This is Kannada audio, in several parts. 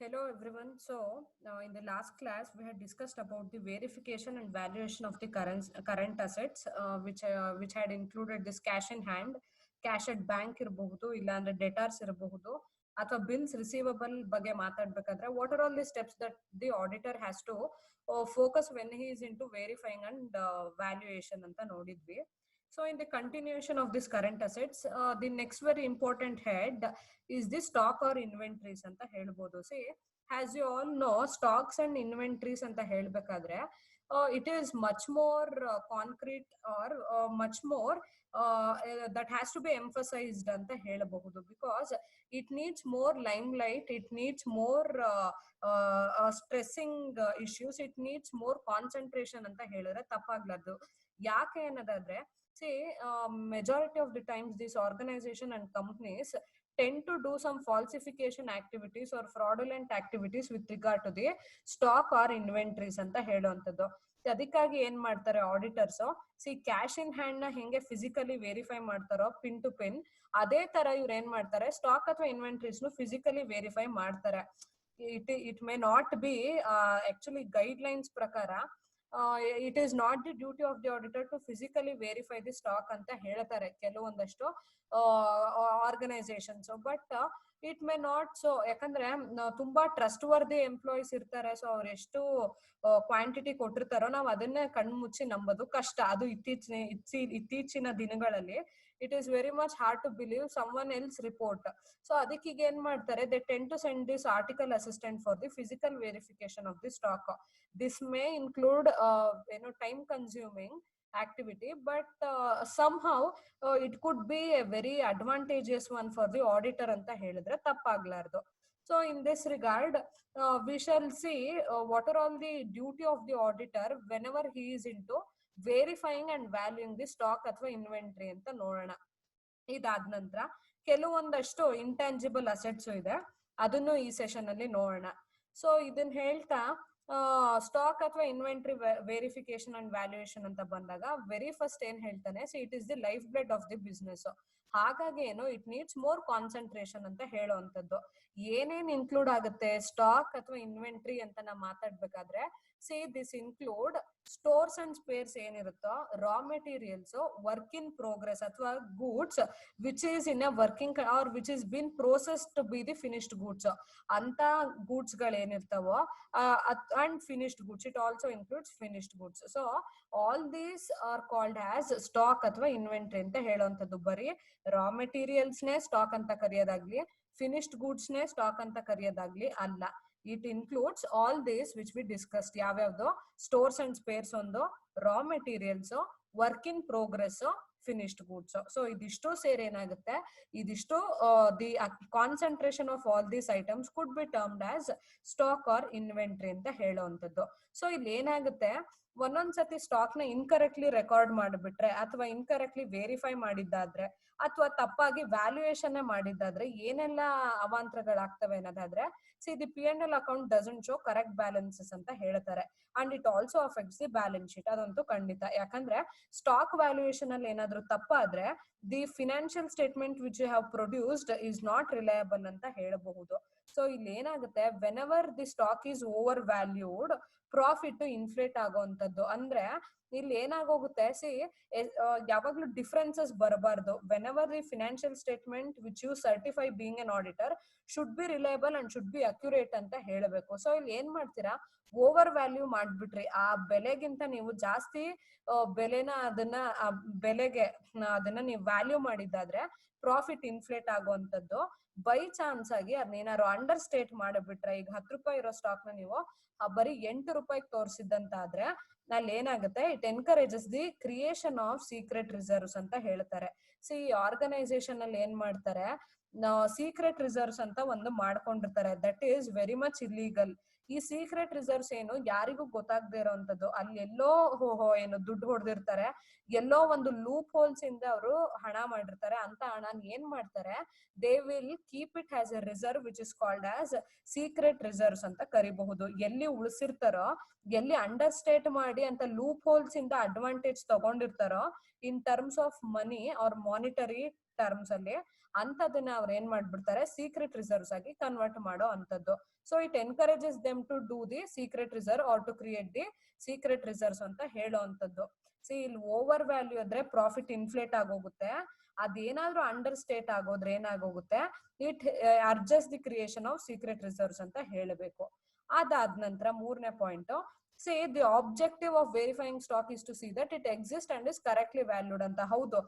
Hello everyone. In the last class, we had discussed about the verification and valuation of the current assets, which had included this cash in hand, cash at bank ಇರಬಹುದು ಇಲ್ಲಾಂದ್ರೆ ಡೆಟಾರ್ಸ್ ಇರಬಹುದು ಅಥವಾ ಬಿಲ್ಸ್ ರಿಸೀವಬಲ್ ಬಗ್ಗೆ ಮಾತಾಡ್ಬೇಕಾದ್ರೆ what are all the steps that the auditor has to focus when he is into verifying and valuation ಅಂತ ನೋಡಿದ್ವಿ. So in the continuation of this current assets, the next very important head is the stock or inventories ಅಂತ ಹೇಳ್ಬೋದು. See, as you all know, stocks and inventories ಅಂತ ಹೇಳ್ಬೇಕಾದ್ರೆ it is much more concrete or much more that has to be emphasized ಅಂತ ಹೇಳಬಹುದು, because it needs more limelight, it needs more stressing issues, it needs more concentration ಅಂತ ಹೇಳಿದ್ರೆ ತಪ್ಪಾಗ್ಲಾರ್ದು. ಯಾಕೆ ಅನ್ನೋದಾದ್ರೆ, see, majority of the times these organization and companies tend to do some falsification activities or fraudulent activities with regard to the stock or inventories ಅಂತ ಹೇಳುವಂಥದ್ದು. ಅದಕ್ಕಾಗಿ ಏನ್ ಮಾಡ್ತಾರೆ ಆಡಿಟರ್ಸ್, ಕ್ಯಾಶ್ ಇನ್ ಹ್ಯಾಂಡ್ ನ ಹೆಂಗೆ ಫಿಸಿಕಲಿ ವೆರಿಫೈ ಮಾಡ್ತಾರೋ ಪಿನ್ ಟು ಪಿನ್, ಅದೇ ತರ ಇವ್ರು ಏನ್ ಮಾಡ್ತಾರೆ ಸ್ಟಾಕ್ ಅಥವಾ ಇನ್ವೆಂಟ್ರೀಸ್ ನು ಫಿಸಿಕಲಿ ವೆರಿಫೈ ಮಾಡ್ತಾರೆ. It may not B actually guide lines ಪ್ರಕಾರ it is not the duty of the auditor to physically verify the stock ಅಂತ ಹೇಳ್ತಾರೆ ಕೆಲವೊಂದಷ್ಟು organisations. But it may not so, ಯಾಕಂದ್ರೆ ತುಂಬಾ ಟ್ರಸ್ಟ್ ವರ್ದಿ ಎಂಪ್ಲಾಯೀಸ್ ಇರ್ತಾರೆ. ಸೊ ಅವ್ರು ಎಷ್ಟು ಕ್ವಾಂಟಿಟಿ ಕೊಟ್ಟಿರ್ತಾರೋ ನಾವು ಅದನ್ನೇ ಕಣ್ಮುಚ್ಚಿ ನಂಬೋದು ಕಷ್ಟ. ಅದು ಇತ್ತೀಚಿನ ದಿನಗಳಲ್ಲಿ it is very much hard to believe someone else report. So ಅದಕ್ಕೀಗ ಏನ್ ಮಾಡ್ತಾರೆ, they tend to send this article assistant for the physical verification of the stock. This may include time consuming activity, but somehow it could be a very advantageous one for the auditor anta helidre tappaglardu. So in this regard, we shall see what are all the duty of the auditor whenever he is into verifying and valuing the stock ಅಥವಾ ಇನ್ವೆಂಟ್ರಿ ಅಂತ ನೋಡೋಣ. ಇದಾದ ನಂತರ ಕೆಲವೊಂದಷ್ಟು ಇಂಟ್ಯಾಂಜಿಬಲ್ ಅಸೆಟ್ಸ್ ಇದೆ, ಅದನ್ನು ಈ ಸೆಷನ್ ಅಲ್ಲಿ ನೋಡೋಣ. ಸೊ ಇದನ್ನ ಹೇಳ್ತಾ ಸ್ಟಾಕ್ ಅಥವಾ ಇನ್ವೆಂಟ್ರಿ ವೆರಿಫಿಕೇಶನ್ ಅಂಡ್ ವ್ಯಾಲ್ಯೂಯೇಷನ್ ಅಂತ ಬಂದಾಗ ವೆರಿ ಫಸ್ಟ್ ಏನ್ ಹೇಳ್ತಾನೆ, so it is the life blood of the business. ಹಾಗಾಗಿ ಏನು, ಇಟ್ ನೀಡ್ಸ್ ಮೋರ್ ಕಾನ್ಸಂಟ್ರೇಷನ್ ಅಂತ ಹೇಳುವಂಥದ್ದು. ಏನೇನ್ ಇನ್ಕ್ಲೂಡ್ ಆಗುತ್ತೆ ಸ್ಟಾಕ್ ಅಥವಾ ಇನ್ವೆಂಟ್ರಿ ಅಂತ ನಾವು ಮಾತಾಡ್ಬೇಕಾದ್ರೆ, see this include stores and spares ಏನಿರುತ್ತೋ, raw materials, work in progress ಅಥವಾ goods which is in a working or which is been process to be the finished goods ಅಂತ ಗೂಡ್ಸ್ ಗಳೇನಿರ್ತಾವೋ and finished goods, it also includes finished goods. So all these are called as stock ಅಥವಾ ಇನ್ವೆಂಟ್ರಿ ಅಂತ ಹೇಳುವಂಥದ್ದು. ಬರೀ ರಾ ಮೆಟೀರಿಯಲ್ಸ್ ನೇ ಸ್ಟಾಕ್ ಅಂತ ಕರೆಯೋದಾಗ್ಲಿ, ಫಿನಿಶ್ಡ್ ಗೂಡ್ಸ್ ನೇ ಸ್ಟಾಕ್ ಅಂತ ಕರೆಯೋದಾಗ್ಲಿ ಅಲ್ಲ. It includes all this which we discussed. ಯಾವ್ಯಾವ್ದು? ಸ್ಟೋರ್ಸ್ ಅಂಡ್ ಸ್ಪೇರ್ಸ್ ಒಂದು, raw materials, work in progress, finished goods. So ಇದಿಷ್ಟು ಸೇರಿ ಏನಾಗುತ್ತೆ, ಇದಿಷ್ಟು the concentration of all these items could be termed as stock or inventory ಅಂತ ಹೇಳುವಂಥದ್ದು. ಸೊ ಇಲ್ಲಿ ಏನಾಗುತ್ತೆ, ಒಂದೊಂದ್ಸತಿ ಸ್ಟಾಕ್ ನ ಇನ್ಕರೆಕ್ಟ್ಲಿ ರೆಕಾರ್ಡ್ ಮಾಡಿಬಿಟ್ರೆ ಅಥವಾ ಇನ್ಕರೆಕ್ಟ್ಲಿ ವೆರಿಫೈ ಮಾಡಿದ್ದಾದ್ರೆ ಅಥವಾ ತಪ್ಪಾಗಿ ವ್ಯಾಲ್ಯೂಯೇಷನ್ ಮಾಡಿದ್ದಾದ್ರೆ ಏನೆಲ್ಲ ಅವಾಂತರಗಳಾಗ್ತವೆ ಅನ್ನೋದಾದ್ರೆ, see the P&L account doesn't show correct balances ಅಂತ ಹೇಳ್ತಾರೆ. And it also affects the balance sheet. ಅದಂತೂ ಖಂಡಿತ. ಯಾಕಂದ್ರೆ ಸ್ಟಾಕ್ ವ್ಯಾಲ್ಯೂಯೇಷನ್ ಅಲ್ಲಿ ಏನಾದ್ರು ತಪ್ಪಾದ್ರೆ the financial statement which you have produced is not reliable ಅಂತ ಹೇಳಬಹುದು. ಸೊ ಇಲ್ಲಿ ಏನಾಗುತ್ತೆ, whenever the stock is overvalued, profit inflate ಆಗೋವಂಥದ್ದು. ಅಂದ್ರೆ ಇಲ್ಲಿ ಏನಾಗೋಗುತ್ತೆ, ಸಿ ಯಾವಾಗ್ಲೂ ಡಿಫ್ರೆನ್ಸಸ್ ಬರಬಾರ್ದು. Whenever the financial statement which you certify being an auditor should B reliable and should be accurate ಅಂತ ಹೇಳಬೇಕು. ಸೊ ಇಲ್ಲಿ ಏನ್ ಮಾಡ್ತೀರಾ, ಓವರ್ ವ್ಯಾಲ್ಯೂ ಮಾಡ್ಬಿಟ್ರಿ, ಆ ಬೆಲೆಗಿಂತ ನೀವು ಜಾಸ್ತಿ ಬೆಲೆನ ಬೆಲೆಗೆ ಅದನ್ನ ನೀವು ವ್ಯಾಲ್ಯೂ ಮಾಡಿದ್ದಾದ್ರೆ ಪ್ರಾಫಿಟ್ ಇನ್ಫ್ಲೇಟ್ ಆಗುವಂಥದ್ದು. ಬೈ ಚಾನ್ಸ್ ಆಗಿ ಅದನ್ನೇನಾದ್ರು ಅಂಡರ್ ಸ್ಟೇಟ್ ಮಾಡಿಬಿಟ್ರೆ, ಈಗ 10 ರೂಪಾಯಿ ಇರೋ ಸ್ಟಾಕ್ ನ ನೀವು ಬರೀ 8 ರೂಪಾಯಿಗೆ ತೋರಿಸಿದ್ದಂತ ಆದ್ರೆ ಅಲ್ಲಿ ಏನಾಗುತ್ತೆ, it encourages the creation of secret reserves ಅಂತ ಹೇಳ್ತಾರೆ. ಸಿ ಆರ್ಗನೈಸೇಷನ್ ಅಲ್ಲಿ ಏನ್ ಮಾಡ್ತಾರೆ, ಸೀಕ್ರೆಟ್ ರಿಸರ್ವ್ಸ್ ಅಂತ ಒಂದು ಮಾಡ್ಕೊಂಡಿರ್ತಾರೆ. That is very much illegal. ಈ ಸೀಕ್ರೆಟ್ ರಿಸರ್ವ್ಸ್ ಏನು ಯಾರಿಗೂ ಗೊತ್ತಾಗದೇ ಇರೋಂಥದ್ದು. ಅಲ್ಲಿ ಎಲ್ಲೋ ಏನು ದುಡ್ಡು ಹೊಡೆದಿರ್ತಾರೆ, ಎಲ್ಲೋ ಒಂದು ಲೂಪ್ ಹೋಲ್ಸ್ ಇಂದ ಅವರು ಹಣ ಮಾಡಿರ್ತಾರೆ. ಅಂತ ಹಣ ಏನ್ ಮಾಡ್ತಾರೆ, they will keep it as a reserve which is called as secret reserves ಅಂತ ಕರಿಬಹುದು. ಎಲ್ಲಿ ಉಳಿಸಿರ್ತಾರೋ, ಎಲ್ಲಿ ಅಂಡರ್ ಸ್ಟೇಟ್ ಮಾಡಿ ಅಂತ ಲೂಪ್ ಹೋಲ್ಸ್ ಇಂದ ಅಡ್ವಾಂಟೇಜ್ ತಗೊಂಡಿರ್ತಾರೋ in terms of money or monetary terms ಅಲ್ಲಿ, ಅಂತದನ್ನ ಅವ್ರು ಏನ್ ಮಾಡ್ಬಿಡ್ತಾರೆ ಸೀಕ್ರೆಟ್ ರಿಸರ್ವ್ಸ್ ಆಗಿ ಕನ್ವರ್ಟ್ ಮಾಡೋ ಅಂತದ್ದು. So it encourages them to do the secret reserve or to create the secret reserves ಅಂತ ಹೇಳೋ ಅಂತದ್ದು. ಸಿ ಇಲ್ಲಿ ಓವರ್ ವ್ಯಾಲ್ಯೂ ಆದ್ರೆ ಪ್ರಾಫಿಟ್ ಇನ್ಫ್ಲೇಟ್ ಆಗೋಗುತ್ತೆ. ಅದೇನಾದ್ರೂ ಅಂಡರ್ ಸ್ಟೇಟ್ ಆಗೋದ್ರೆ ಏನಾಗೋಗುತ್ತೆ, it urges the creation of secret reserves ಅಂತ ಹೇಳಬೇಕು. ಅದಾದ ನಂತರ ಮೂರನೇ point, say the objective of verifying stock is to see that it exist and is correctly valued ಅಂತ. ಹೌದು,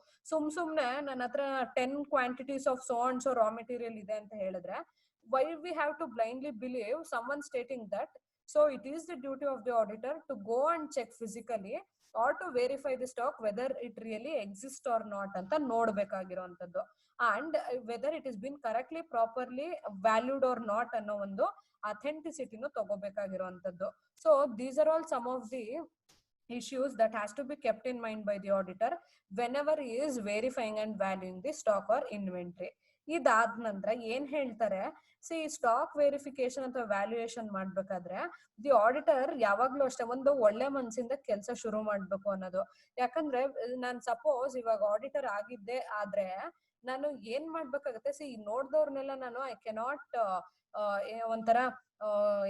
ಸುಮ್ನೆ ನನ್ನ ಹತ್ರ 10 quantities of so and so raw material ಇದೆ ಅಂತ ಹೇಳಿದ್ರೆ, why we have to blindly believe someone stating that? So it is the duty of the auditor to go and check physically or to verify the stock whether it really exists or not ಅಂತ ನೋಡ್ಬೇಕಾಗಿರೋಂಥದ್ದು, and whether it has been correctly properly valued or not ಅನ್ನೋ ಒಂದು ಅಥೆಂಟಿಸಿಟಿನೂ ತಗೋಬೇಕಾಗಿರೋಂಥದ್ದು. So these are all some of the issues that has to be kept in mind by the auditor whenever he is verifying and valuing the stock or inventory. ಇದಾದ ನಂತರ ಏನ್ ಹೇಳ್ತಾರೆ, ಸಿ ಸ್ಟಾಕ್ ವೆರಿಫಿಕೇಶನ್ ಅಥವಾ ವ್ಯಾಲ್ಯೂಯೇಷನ್ ಮಾಡ್ಬೇಕಾದ್ರೆ ದಿ ಆಡಿಟರ್ ಯಾವಾಗ್ಲೂ ಅಷ್ಟೇ ಒಂದು ಒಳ್ಳೆ ಮನ್ಸಿಂದ ಕೆಲಸ ಶುರು ಮಾಡ್ಬೇಕು ಅನ್ನೋದು. ಯಾಕಂದ್ರೆ ನಾನ್ ಸಪೋಸ್ ಇವಾಗ ಆಡಿಟರ್ ಆಗಿದ್ದೆ ಆದ್ರೆ ನಾನು ಏನ್ ಮಾಡ್ಬೇಕಾಗತ್ತೆ, ಸಿ ನೋಡ್ದವ್ರನ್ನೆಲ್ಲ ನಾನು ಐ ಕೆನಾಟ್ ಒಂಥರ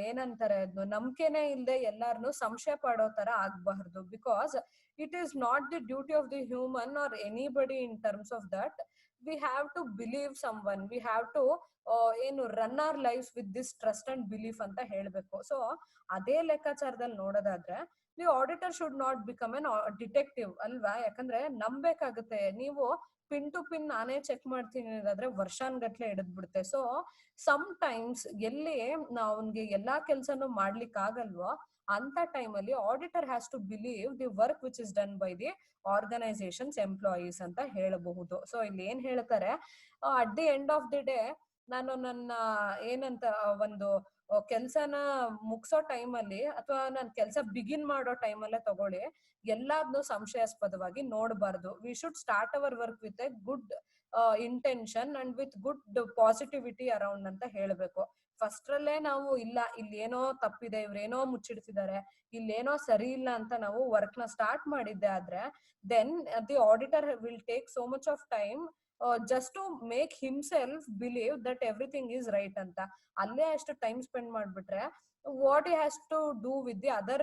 ಏನಂತಾರೆ ನಂಬಿಕೆನೆ ಇಲ್ದೆ ಎಲ್ಲಾರನು ಸಂಶಯ ಪಡೋ ತರ ಆಗ್ಬಾರ್ದು. Because it is not the duty of the human R anybody in terms of that we have to believe someone, we have to ಏನು run our life with this trust and belief ಅಂತ ಹೇಳ್ಬೇಕು. ಸೊ ಅದೇ ಲೆಕ್ಕಾಚಾರದಲ್ಲಿ ನೋಡೋದಾದ್ರೆ the auditor should not become an detective ಅಲ್ವಾ. ಯಾಕಂದ್ರೆ ನಂಬೇಕಾಗುತ್ತೆ, ನೀವು ಪಿನ್ ಟು ಪಿನ್ ನಾನೇ ಚೆಕ್ ಮಾಡ್ತೀನಿ ಅನ್ನೋದಾದ್ರೆ ವರ್ಷಾನ್ಗಟ್ಲೆ ಹಿಡಿದ್ಬಿಡುತ್ತೆ. ಸೊ ಸಮ್ ಟೈಮ್ಸ್ ಎಲ್ಲಿ ಅವ್ನ್ಗೆ ಎಲ್ಲಾ ಕೆಲ್ಸನೂ ಮಾಡ್ಲಿಕ್ಕೆ ಆಗಲ್ವೋ ಅಂತ ಟೈಮಲ್ಲಿ auditor has to believe the work which is done by the organisations employees ಅಂತ ಹೇಳಬಹುದು. ಸೊ ಇಲ್ಲಿ ಏನ್ ಹೇಳ್ತಾರೆ, at the end of the day ನಾನು ನನ್ನ ಏನಂತ ಒಂದು ಕೆಲ್ಸನ ಮುಗಿಸೋ ಟೈಮಲ್ಲಿ ಅಥವಾ ನಾನು ಕೆಲಸ ಬಿಗಿನ್ ಮಾಡೋ ಟೈಮಲ್ಲೇ ತಗೊಳ್ಳಿ, ಎಲ್ಲಾದ್ನೂ ಸಂಶಯಾಸ್ಪದವಾಗಿ ನೋಡಬಾರ್ದು. We should start hour work with A good intention and with good positivity around ಅಂತ ಹೇಳ್ಬೇಕು. ಫಸ್ಟ್ ರಲ್ಲೇ ನಾವು ಇಲ್ಲ ಇಲ್ಲಿ ಏನೋ ತಪ್ಪಿದೆ, ಇವ್ರೇನೋ ಮುಚ್ಚಿಡ್ತಿದ್ದಾರೆ, ಇಲ್ಲೇನೋ ಸರಿ ಇಲ್ಲ ಅಂತ ನಾವು ವರ್ಕ್ ನ ಸ್ಟಾರ್ಟ್ ಮಾಡಿದ್ದೆ ಆದ್ರೆ then the auditor will take so much of time just to make himself believe that everything is right ಅಂತ. ಅಲ್ಲೇ ಅಷ್ಟು ಟೈಮ್ ಸ್ಪೆಂಡ್ ಮಾಡ್ಬಿಟ್ರೆ what he has to do with the other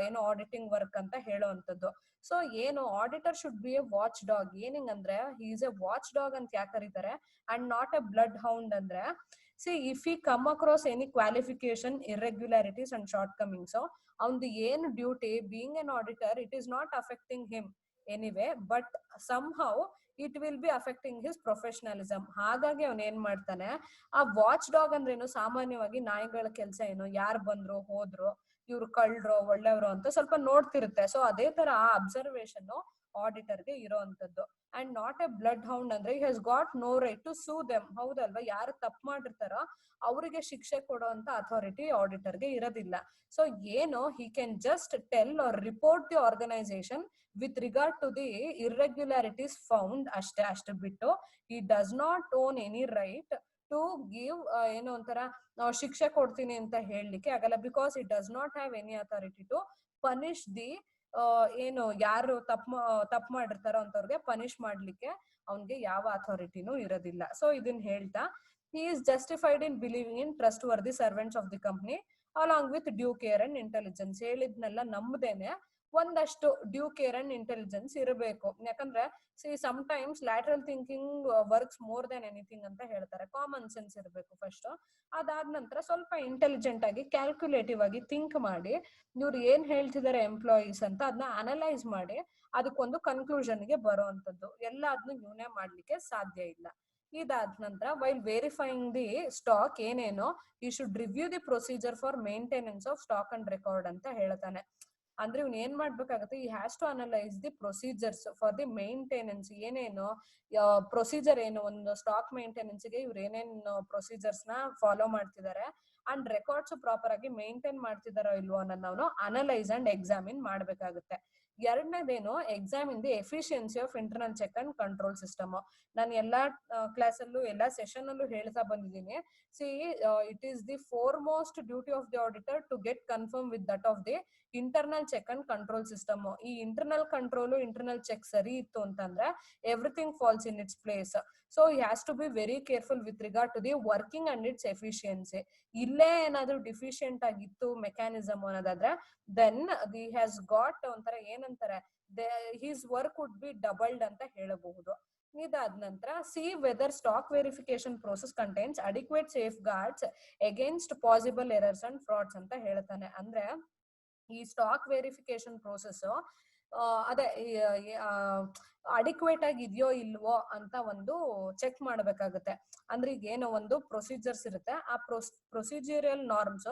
ಏನೋ ಆಡಿಟಿಂಗ್ ವರ್ಕ್ ಅಂತ ಹೇಳೋ ಅಂತದ್ದು. ಸೊ ಏನು auditor should be a watchdog. ಏನಿಂಗಂದ್ರೆ he is a watch dog ಅಂತ ಯಾಕೆ ಕರೀತಾರೆ and not a blood hound ಅಂದ್ರೆ, see if he come across any qualification, irregularities and shortcomings, so ಅವನದು ಏನು duty being an auditor, it is not affecting him anyway, but somehow it will be affecting his professionalism. ಹಾಗಾಗಿ ಅವನ್ ಏನ್ ಮಾಡ್ತಾನೆ, ಆ ವಾಚ್ ಡಾಗ್ ಅಂದ್ರೇನು, ಸಾಮಾನ್ಯವಾಗಿ ನಾಯಿಗಳ ಕೆಲಸ ಏನು, ಯಾರು ಬಂದ್ರು ಹೋದ್ರು, ಇವ್ರು ಕಳ್ರೋ ಒಳ್ಳೆಯವರು ಅಂತ ಸ್ವಲ್ಪ ನೋಡ್ತಿರುತ್ತೆ. ಸೊ ಅದೇ ತರ ಆ ಅಬ್ಸರ್ವೇಷನ್ ಆಡಿಟರ್ಗೆ ಇರೋ ಅಂತದ್ದು. And not a blood hound ಅಂದ್ರೆ he has got no right to sue them. ಹೌದಲ್ವಾ, ಯಾರು ತಪ್ಪು ಮಾಡಿರ್ತಾರೋ ಅವರಿಗೆ ಶಿಕ್ಷೆ ಕೊಡೋ ಅಂತ ಅಥಾರಿಟಿ ಆಡಿಟರ್ಗೆ ಇರೋದಿಲ್ಲ. ಸೊ ಏನು he can just tell or report the organization with regard to the irregularities found ಅಷ್ಟೇ ಬಿಟ್ಟು he does not own any right to give ಏನೋ ಒಂಥರ ಶಿಕ್ಷೆ ಕೊಡ್ತೀನಿ ಅಂತ ಹೇಳಲಿಕ್ಕೆ ಆಗಲ್ಲ. Because it does not have any authority to punish the ಏನು ಯಾರು ತಪ್ಪು ಮಾಡಿರ್ತಾರೋ ಅಂತವ್ರಿಗೆ ಪನಿಷ್ ಮಾಡ್ಲಿಕ್ಕೆ ಅವನ್ಗೆ ಯಾವ ಅಥಾರಿಟಿನೂ ಇರೋದಿಲ್ಲ. ಸೊ ಇದನ್ನ ಹೇಳ್ತಾ he is justified in believing in trustworthy servants of the company along with due care and intelligence. ಹೇಳಿದ್ನೆಲ್ಲ ನಂಬದೇನೆ ಒಂದಷ್ಟು ಡ್ಯೂ ಕೇರ್ ಅಂಡ್ ಇಂಟೆಲಿಜೆನ್ಸ್ ಇರಬೇಕು. ಯಾಕಂದ್ರೆ see some times lateral thinking works more then anything ಅಂತ ಹೇಳ್ತಾರೆ. ಕಾಮನ್ ಸೆನ್ಸ್ ಇರಬೇಕು ಫಸ್ಟ್. ಅದಾದ ನಂತರ ಸ್ವಲ್ಪ ಇಂಟೆಲಿಜೆಂಟ್ ಆಗಿ ಕ್ಯಾಲ್ಕುಲೇಟಿವ್ ಆಗಿ ಥಿಂಕ್ ಮಾಡಿ ಇವ್ರು ಏನ್ ಹೇಳ್ತಿದ್ದಾರೆ ಎಂಪ್ಲಾಯೀಸ್ ಅಂತ ಅದನ್ನ ಅನಲೈಸ್ ಮಾಡಿ ಅದಕ್ಕೊಂದು ಕನ್ಕ್ಲೂಷನ್ಗೆ ಬರೋ ಅಂತದ್ದು. ಎಲ್ಲಾದ್ನೂ ಇವನೇ ಮಾಡ್ಲಿಕ್ಕೆ ಸಾಧ್ಯ ಇಲ್ಲ. ಇದಾದ ನಂತರ ವೈಲ್ ವೆರಿಫೈಯಿಂಗ್ ದಿ ಸ್ಟಾಕ್ ಏನೇನೋ he should review the procedure for maintenance of stock and record ಅಂತ ಹೇಳ್ತಾನೆ. ಅಂದ್ರೆ ಇವ್ನು ಏನ್ ಮಾಡ್ಬೇಕಾಗತ್ತೆ, he has to analyse the procedures for the maintenance. ಏನೇನು ಪ್ರೊಸೀಜರ್ ಏನು, ಒಂದು ಸ್ಟಾಕ್ ಮೇಂಟೆನೆನ್ಸ್ ಗೆ ಇವ್ರು ಏನೇನು ಪ್ರೊಸೀಜರ್ಸ್ ನ ಫಾಲೋ ಮಾಡ್ತಿದ್ದಾರೆ ಅಂಡ್ ರೆಕಾರ್ಡ್ಸ್ ಪ್ರಾಪರ್ ಆಗಿ ಮೇಂಟೈನ್ ಮಾಡ್ತಿದಾರೋ ಇಲ್ವೋ ಅನ್ನೋದನ್ನ ಅನಲೈಸ್ ಅಂಡ್ ಎಕ್ಸಾಮಿನ್ ಮಾಡ್ಬೇಕಾಗುತ್ತೆ. ಎರಡನೇದೇನು examine the efficiency of internal check and control system. ನಾನು ಎಲ್ಲಾ ಕ್ಲಾಸಲ್ಲೂ ಎಲ್ಲಾ ಸೆಷನ್ ಅಲ್ಲೂ ಹೇಳ್ತಾ ಬಂದಿದ್ದೀನಿ. See it is the foremost duty of the auditor to get confirm with that of the internal check and control system. ಈ ಇಂಟರ್ನಲ್ ಕಂಟ್ರೋಲ್ ಇಂಟರ್ನಲ್ ಚೆಕ್ ಸರಿ ಇತ್ತು ಅಂತಂದ್ರೆ everything falls in its place. So he has to be very careful with regard to the working and its efficiency. ಇಲ್ಲೇ ಏನಾದ್ರೂ ಡಿಫಿಷಿಯಂಟ್ ಆಗಿತ್ತು ಮೆಕ್ಯಾನಿಸಮ್ ಅನ್ನೋದಾದ್ರೆ ದೆನ್ ದಿ ಹ್ಯಾಸ್ ಗಾಟ್ ಒಂಥರ ಏನಂತಾರೆ his work would be doubled ಅಂತ ಹೇಳಬಹುದು. ಇದಾದ ನಂತರ see whether stock verification process contains adequate safe guards against possible errors and frauds ಅಂತ ಹೇಳ್ತಾನೆ. ಅಂದ್ರೆ ಈ ಸ್ಟಾಕ್ ವೆರಿಫಿಕೇಶನ್ ಪ್ರೋಸೆಸ್ ಅದೇ ಅಡಿಕ್ವೇಟ್ ಆಗಿ ಇದೆಯೋ ಇಲ್ವೋ ಅಂತ ಒಂದು ಚೆಕ್ ಮಾಡ್ಬೇಕಾಗುತ್ತೆ. ಅಂದ್ರೆ ಈಗ ಏನೋ ಒಂದು ಪ್ರೊಸೀಜರ್ಸ್ ಇರುತ್ತೆ, ಆ ಪ್ರೊಸೀಜರಲ್ ನಾರ್ಮ್ಸ್